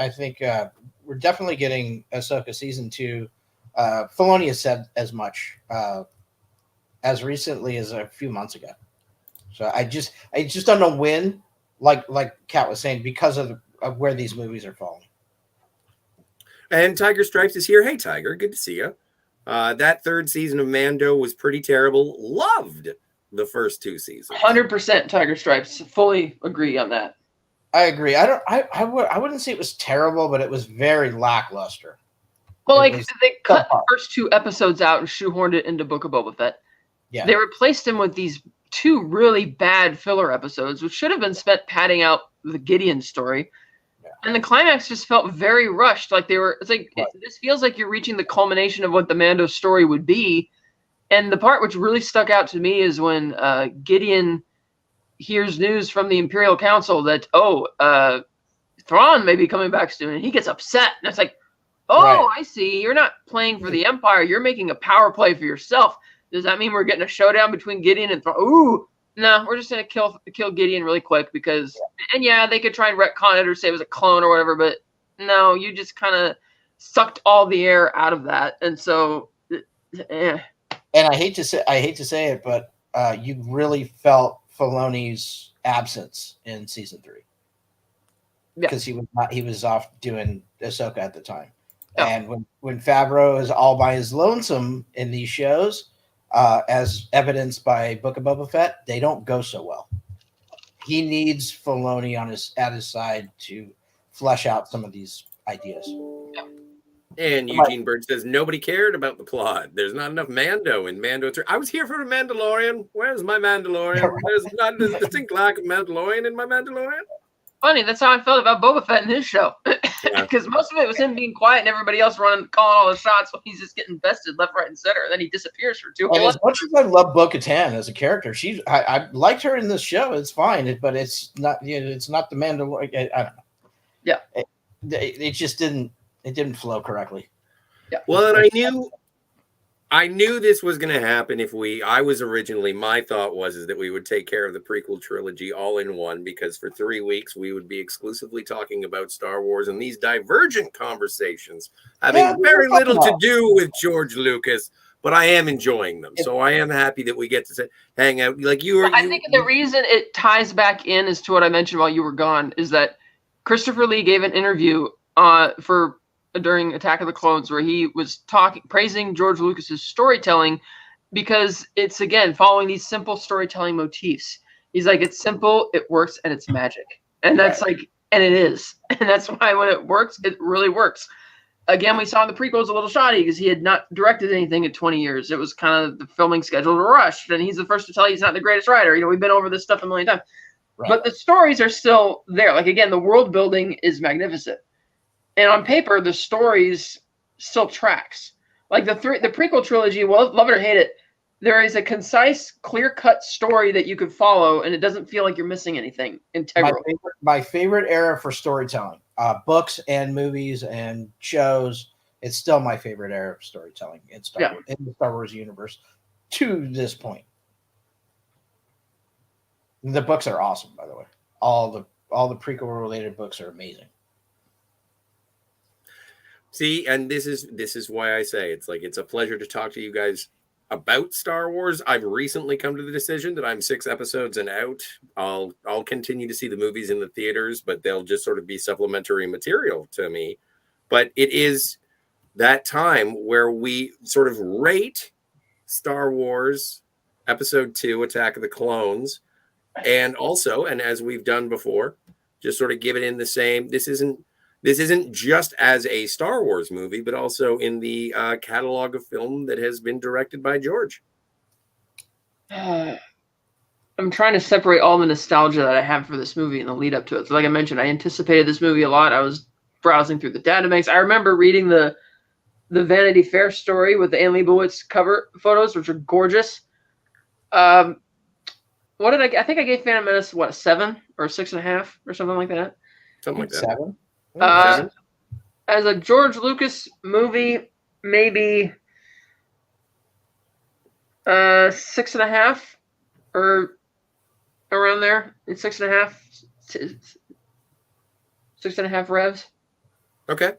we're definitely getting Ahsoka season 2. Filoni has said as much as recently as a few months ago. So I just don't know when, like Kat was saying, because of where these movies are falling. And Tiger Stripes is here. Hey, Tiger, good to see you. That 3rd season of Mando was pretty terrible. Loved the first 2 seasons. 100% Tiger Stripes. Fully agree on that. I agree. I wouldn't say it was terrible, but it was very lackluster. Well, they cut the first 2 episodes out and shoehorned it into Book of Boba Fett. Yeah. They replaced them with these 2 really bad filler episodes, which should have been spent padding out the Gideon story. Yeah. And the climax just felt very rushed. Like it's like, right. This feels like you're reaching the culmination of what the Mando story would be. And the part which really stuck out to me is when Gideon hears news from the Imperial Council that, Thrawn may be coming back soon, and he gets upset. And it's like, right. I see. You're not playing for the Empire. You're making a power play for yourself. Does that mean we're getting a showdown between Gideon and Thrawn? Ooh, no, we're just going to kill Gideon really quick because, and yeah, they could try and retcon it or say it was a clone or whatever, but no, you just kind of sucked all the air out of that. And so, And I hate to say it, but you really felt Filoni's absence in season 3 because he was off doing Ahsoka at the time. Yeah. And when Favreau is all by his lonesome in these shows, as evidenced by Book of Boba Fett, they don't go so well. He needs Filoni at his side to flesh out some of these ideas. And Eugene Bird says nobody cared about the plot. There's not enough Mando in Mando 3. I was here for the Mandalorian. Where's my Mandalorian? There's not a distinct lack of Mandalorian in my Mandalorian. Funny, that's how I felt about Boba Fett in his show. Because most of it was him being quiet and everybody else calling all the shots, so he's just getting bested left, right, and center. And then he disappears for 2 hours. As much as I love Bo-Katan as a character, I liked her in this show. It's fine, but it's not. It's not the Mandalorian. I don't know. Yeah, it just didn't. It didn't flow correctly. Yeah. Well, and I knew this was going to happen my thought was that we would take care of the prequel trilogy all in one, because for 3 weeks we would be exclusively talking about Star Wars and these divergent conversations having very little to do with George Lucas, but I am enjoying them. So I am happy that we get to hang out like you were. I think the reason it ties back in is to what I mentioned while you were gone is that Christopher Lee gave an interview during Attack of the Clones where he was praising George Lucas's storytelling because it's, again, following these simple storytelling motifs. He's like, it's simple, it works, and it's magic. And that's and it is. And that's why when it works, it really works. Again, we saw in the prequels a little shoddy because he had not directed anything in 20 years. It was kind of the filming schedule rushed, and he's the first to tell you he's not the greatest writer. We've been over this stuff a million times. Right. But the stories are still there. Like, again, the world building is magnificent. And on paper, the stories still tracks. Like the prequel trilogy, well, love it or hate it, there is a concise, clear-cut story that you could follow, and it doesn't feel like you're missing anything integral. My favorite era for storytelling, books and movies and shows, it's still my favorite era of storytelling in the Star Wars universe to this point. The books are awesome, by the way. All the prequel-related books are amazing. See, and this is why I say it's a pleasure to talk to you guys about Star Wars. I've recently come to the decision that I'm 6 episodes and out. I'll continue to see the movies in the theaters, but they'll just sort of be supplementary material to me. But it is that time where we sort of rate Star Wars Episode 2, Attack of the Clones, and also, and as we've done before, just sort of give it in the same. This isn't this isn't just as a Star Wars movie, but also in the catalog of film that has been directed by George. I'm trying to separate all the nostalgia that I have for this movie and the lead up to it. So like I mentioned, I anticipated this movie a lot. I was browsing through the databanks. I remember reading the Vanity Fair story with the Anne Leibovitz cover photos, which are gorgeous. What did I think I gave Phantom Menace, what, a 7 or a 6.5 or something like that? Something like that. 7. 7? As a George Lucas movie, maybe 6.5 or around there. It's 6.5, 6.5 revs. Okay.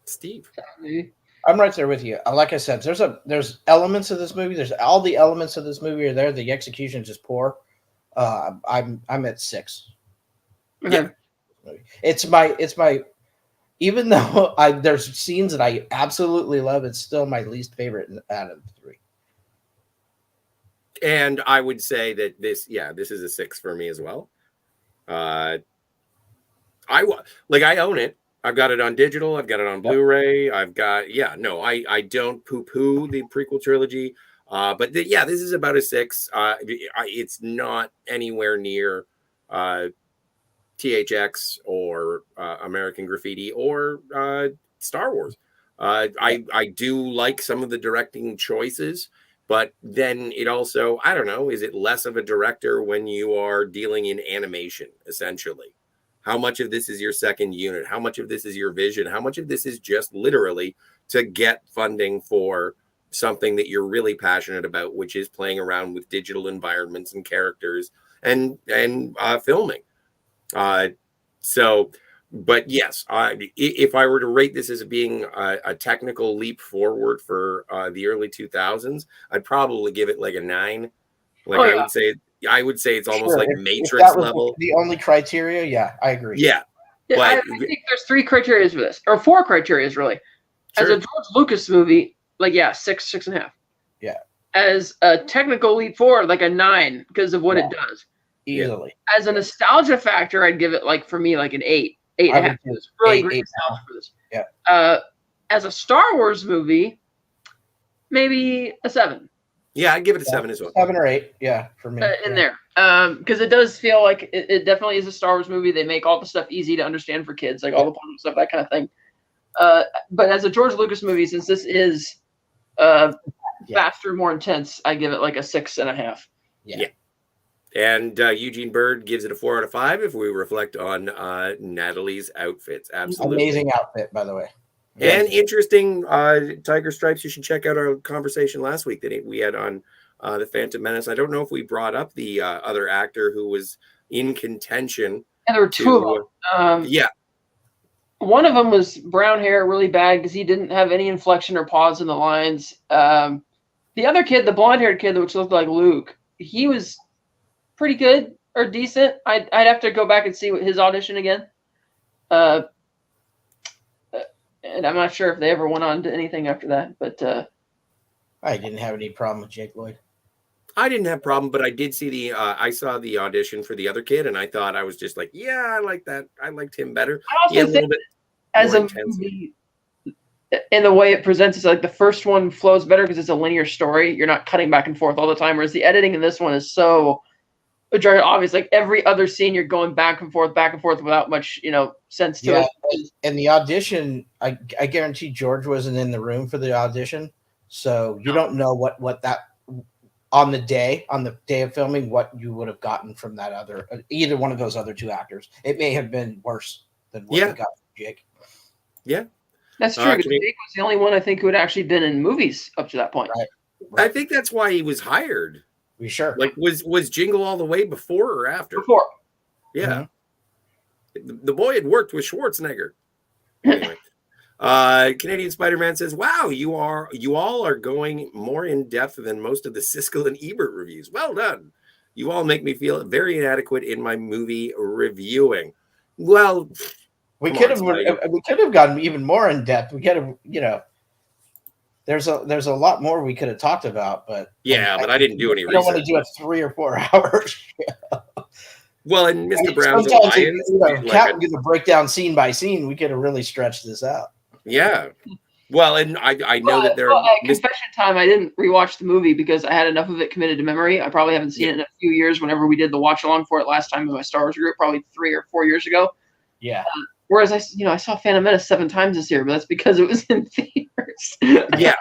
Steve. Maybe. I'm right there with you. Like I said, there's elements of this movie. There's all the elements of this movie are there. The execution is just poor. I'm at 6. Okay. Yeah. It's my even though there's scenes that I absolutely love, it's still my least favorite out of the 3. And I would say that this is a 6 for me as well. I own it. I've got it on digital. I've got it on Blu-ray. I've got, I don't poo-poo the prequel trilogy. But this is about a 6. It's not anywhere near THX or American Graffiti or Star Wars. I do like some of the directing choices, but then it also, I don't know, is it less of a director when you are dealing in animation, essentially? How much of this is your second unit? How much of this is your vision? How much of this is just literally to get funding for something that you're really passionate about, which is playing around with digital environments and characters and filming? But yes, if I were to rate this as being a technical leap forward for the early 2000s, I'd probably give it like a 9. I would say it's almost like Matrix if that was level. The only criteria, yeah, I agree. Yeah. But I think there's 3 criteria for this, or 4 criteria really. Sure. As a George Lucas movie, 6, 6.5. Yeah. As a technical leap forward, like a 9 because of what it does. Easily. As a nostalgia factor, I'd give it for me an 8, 8.5. It's really great nostalgia for this. Yeah. As a Star Wars movie, maybe a 7. Yeah, I'd give it a 7 as well. 7 or 8, yeah, for me. In there. Because it does feel like it definitely is a Star Wars movie. They make all the stuff easy to understand for kids, all the fun stuff, that kind of thing. But as a George Lucas movie, since this is faster, more intense, I give it a 6.5. Yeah. And Eugene Bird gives it a 4 out of 5 if we reflect on Natalie's outfits. Absolutely. Amazing outfit, by the way. And interesting tiger stripes. You should check out our conversation last week that we had on the Phantom Menace. I don't know if we brought up the other actor who was in contention. And there were 2 of them. One of them was brown hair, really bad because he didn't have any inflection or pause in the lines. The other kid, the blonde-haired kid, which looked like Luke, he was pretty good or decent. I'd have to go back and see his audition again. And I'm not sure if they ever went on to anything after that. But I didn't have any problem with Jake Lloyd. I didn't have a problem, but I did see I saw the audition for the other kid, and I thought I was just I like that. I liked him better. I also think as a movie, in the way it presents, it's the first one flows better because it's a linear story. You're not cutting back and forth all the time, whereas the editing in this one is so obvious. Every other scene, you're going back and forth without much, sense to it. And the audition, I guarantee George wasn't in the room for the audition, so you don't know what that on the day of filming what you would have gotten from that either one of those other 2 actors. It may have been worse than what we got from Jake. Yeah, that's true. Because Jake was the only one I think who had actually been in movies up to that point. Right. I think that's why he was hired. We sure. Was Jingle All the Way before or after? Before. Yeah. Mm-hmm. The boy had worked with Schwarzenegger. Anyway. Canadian Spider-Man says, "Wow, you all are going more in depth than most of the Siskel and Ebert reviews. Well done. You all make me feel very inadequate in my movie reviewing." Well, we could have gotten even more in depth. We could have, there's a lot more we could have talked about, but but I didn't do any research. I don't want to do a 3 or 4 hour show. Well, and Mr. Brown's Sometimes, Alliance, Cat would get a breakdown scene by scene. We could have really stretched this out. yeah. Well, and I know that there are confession time. I didn't rewatch the movie because I had enough of it committed to memory. I probably haven't seen it in a few years. Whenever we did the watch along for it last time in my Star Wars group, probably 3 or 4 years ago. Yeah. Whereas I saw Phantom Menace 7 times this year, but that's because it was in theaters. Yeah.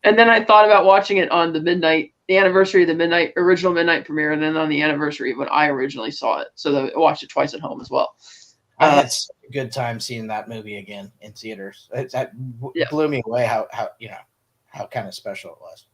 And then I thought about watching it on the anniversary of the original midnight premiere, and then on the anniversary of when I originally saw it. So I watched it twice at home as well. I had such a good time seeing that movie again in theaters. That blew me away how kind of special it was.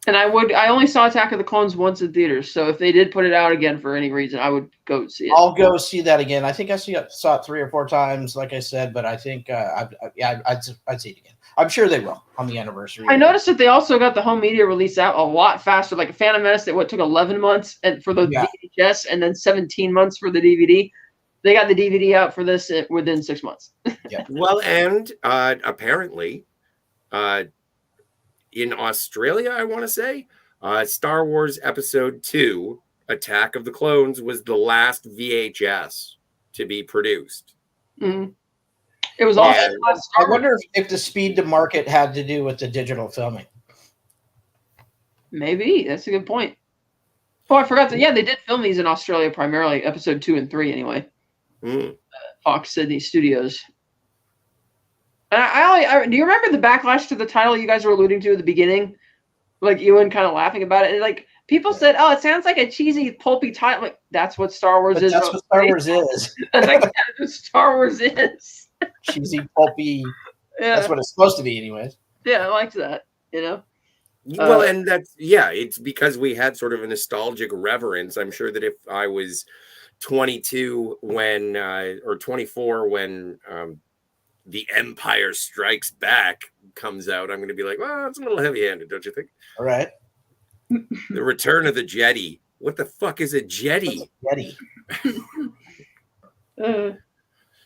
And I only saw Attack of the Clones once in theaters, so if they did put it out again for any reason, I would go see it. I'll go see that again. I think I saw it 3 or 4 times, like I said, but I think I'd see it again. I'm sure they will on the anniversary. I noticed that they also got the home media release out a lot faster. Like a Phantom Menace that took 11 months and for the VHS, and then 17 months for the DVD. They got the DVD out for this within 6 months. Yeah. Well, and apparently, in Australia, I want to say, Star Wars Episode 2, Attack of the Clones, was the last VHS to be produced. Mm-hmm. It was also. I wonder if the speed to market had to do with the digital filming. Maybe. That's a good point. Oh, I forgot that. Yeah, they did film these in Australia primarily, Episode 2 and 3 anyway. Fox Sydney Studios. And do you remember the backlash to the title you guys were alluding to at the beginning? Like Ewan kind of laughing about it. And like people said, "Oh, it sounds like a cheesy, pulpy title." Like that's what Star Wars is. That's what Star Wars is. That's what Star Wars is. Cheesy, pulpy. Yeah. That's what it's supposed to be, anyways. Yeah, I liked that. Well, and it's because we had sort of a nostalgic reverence. I'm sure that if I was 22 when or 24 when The Empire Strikes Back comes out, I'm going to be like, well, it's a little heavy-handed, don't you think? All right. The Return of the Jedi. What the fuck is a Jedi?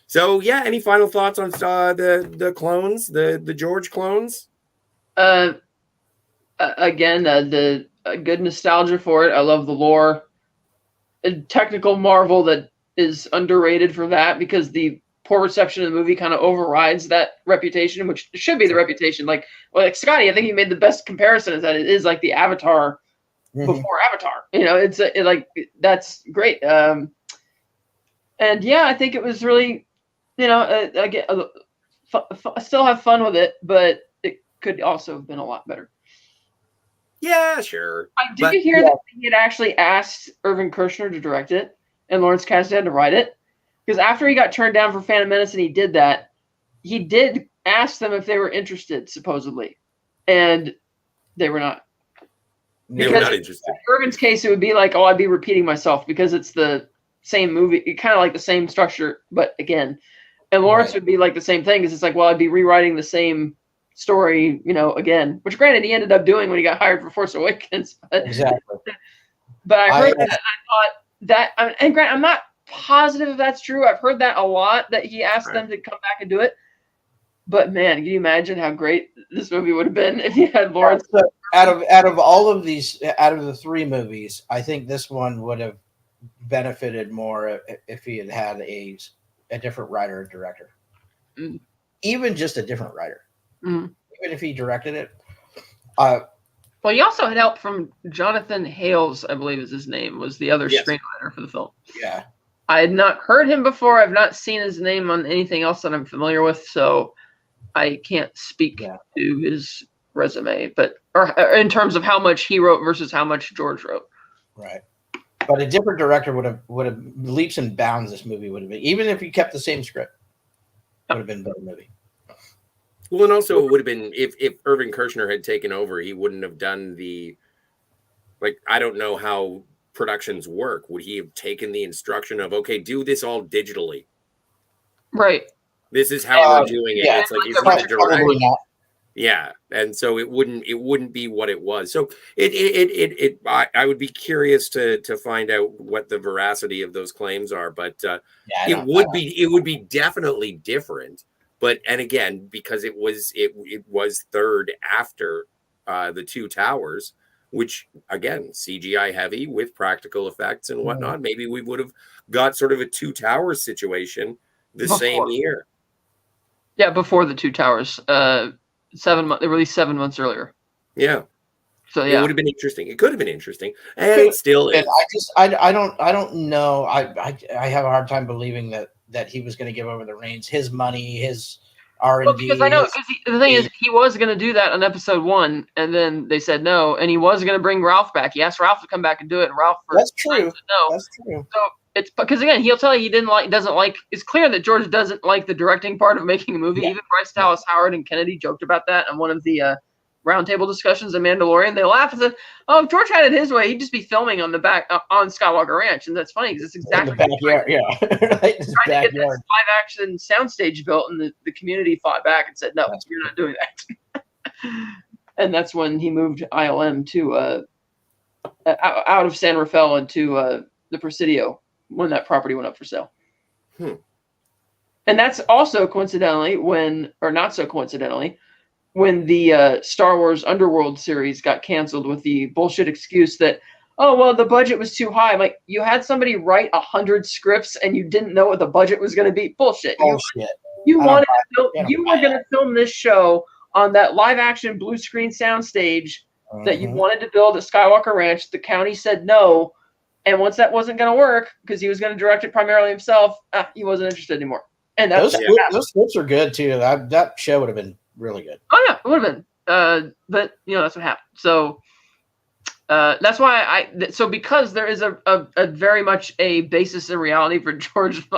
So yeah, any final thoughts on the clones, the George clones? Again, the good nostalgia for it. I love the lore. A technical marvel that is underrated for that because the poor reception of the movie kind of overrides that reputation, which should be the reputation. Like Scotty, I think you made the best comparison is that it is like the Avatar before Avatar. It's that's great. And yeah, I think it was really, again, I still have fun with it, but it could also have been a lot better. Yeah, sure. Did you hear that he had actually asked Irvin Kershner to direct it and Lawrence Kasdan to write it? Because after he got turned down for Phantom Menace and he did that, he did ask them if they were interested, supposedly. And they were not. They were not interested. In Irvin's case, it would be like, I'd be repeating myself because it's the same movie, kind of like the same structure, but again. And Lawrence would be like the same thing because it's like, I'd be rewriting the same story, again, which granted he ended up doing when he got hired for Force Awakens. Exactly. But I heard that and I thought that, and granted, I'm not positive if that's true. I've heard that a lot, that he asked them to come back and do it. But man, can you imagine how great this movie would have been if you had Lawrence? Out of all of these, out of the 3 movies, I think this one would have benefited more if he had had a different writer or director. Even just a different writer. Even if he directed it. Well, he also had help from Jonathan Hales, I believe is his name, was the other screenwriter for the film. Yeah. I had not heard him before. I've not seen his name on anything else that I'm familiar with, so I can't speak to his resume, or in terms of how much he wrote versus how much George wrote. Right. But a different director would have leaps and bounds this movie would have been, even if he kept the same script, would have been a better movie. Well, and also it would have been if Irvin Kershner had taken over, he wouldn't have done I don't know how productions work. Would he have taken the instruction of, okay, do this all digitally? Right. This is how we're doing it. Yeah. It's like he's Probably not. Yeah, and so it wouldn't be what it was. So I would be curious to find out what the veracity of those claims are, but it would be definitely different. But and again, because it was third after the Two Towers, which again, CGI heavy with practical effects and whatnot. Maybe we would have got sort of a Two Towers situation the same year. Yeah, before the Two Towers. 7 months. They released 7 months earlier. Yeah. So It yeah, would have been interesting. It could have been interesting, and it still is. I don't know. I have a hard time believing that he was going to give over the reins, his money, his R&D. well, because I know the thing is he was going to do that on episode 1, and then they said no, and he was going to bring Ralph back. He asked Ralph to come back and do it, and Ralph That's true. said no. That's true. So it's because again, he'll tell you he doesn't like. It's clear that George doesn't like the directing part of making a movie. Yeah. Even Bryce Dallas Howard and Kennedy joked about that on one of the roundtable discussions in Mandalorian. They laughed and said, "Oh, if George had it his way, he'd just be filming on the back on Skywalker Ranch," and that's funny because it's exactly in the backyard. Yeah, right in his trying to get this backyard. live action soundstage built, and the community fought back and said, "No, you're not doing that." And that's when he moved ILM to out of San Rafael into the Presidio when that property went up for sale. And that's also coincidentally or not so coincidentally, when the Star Wars Underworld series got canceled with the bullshit excuse that, oh, well, the budget was too high. I'm like, you had somebody write 100 scripts and you didn't know what the budget was going to be. Bullshit. You were going to film this show on that live action blue screen soundstage that you wanted to build at Skywalker Ranch. The county said no. And once that wasn't going to work, because he was going to direct it primarily himself, he wasn't interested anymore. And those scripts are good too. That show would have been really good. Oh yeah, it would have been. But that's what happened. So that's why because there is a very much a basis in reality for George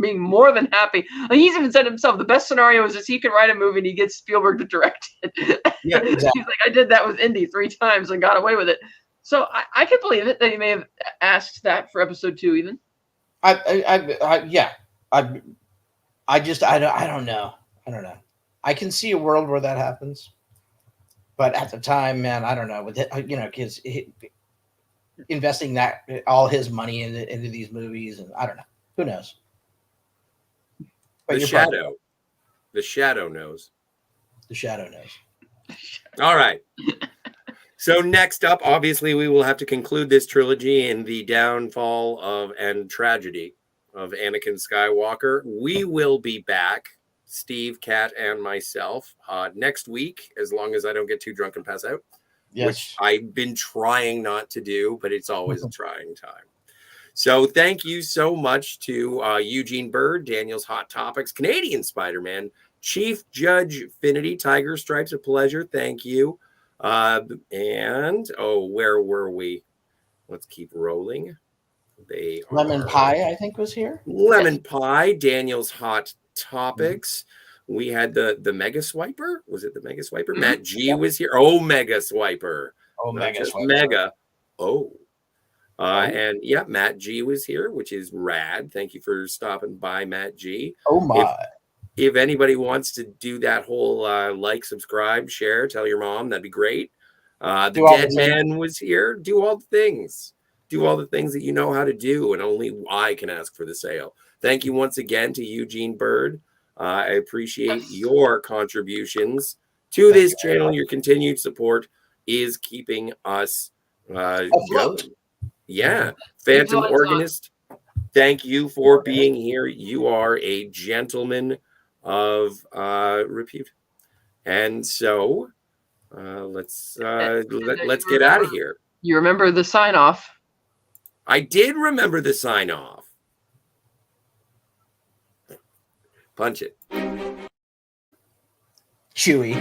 being more than happy. Like, he's even said himself, the best scenario is he can write a movie and he gets Spielberg to direct it. Yeah, exactly. He's like, I did that with Indy 3 times and got away with it. So I could believe it that he may have asked that for episode 2 even. I don't know. I can see a world where that happens, but at the time, man, I don't know. With it, because investing all his money into these movies, and I don't know. Who knows? But the shadow knows. The shadow knows. All right. So next up, obviously, we will have to conclude this trilogy in the downfall and tragedy of Anakin Skywalker. We will be back, Steve, Kat, and myself, next week, as long as I don't get too drunk and pass out. Yes. Which I've been trying not to do, but it's always a trying time. So thank you so much to Eugene Bird, Daniel's Hot Topics, Canadian Spider-Man, Chief Judge Finity, Tiger Stripes, a pleasure. Thank you. Where were we? Let's keep rolling. Lemon Pie, I think, was here. Lemon Pie, Daniel's Hot Topics. We had the Mega Swiper. Was it the Mega Swiper? Matt G was here. Oh, Mega Swiper. Oh, Mega Swiper. Mega. And yeah, Matt G was here, which is rad. Thank you for stopping by, Matt G. Oh my. If anybody wants to do that whole like, subscribe, share, tell your mom, that'd be great. The Dead Man was here. Do all the things. Do all the things that you know how to do, and only I can ask for the sale. Thank you once again to Eugene Bird. I appreciate your contributions to this channel. Your continued support is keeping us going. Yeah. Phantom Organist, thank you for being here. You are a gentleman of repute. And so let's get out of here. You remember the sign off? I did remember the sign off. Punch it. Chewy.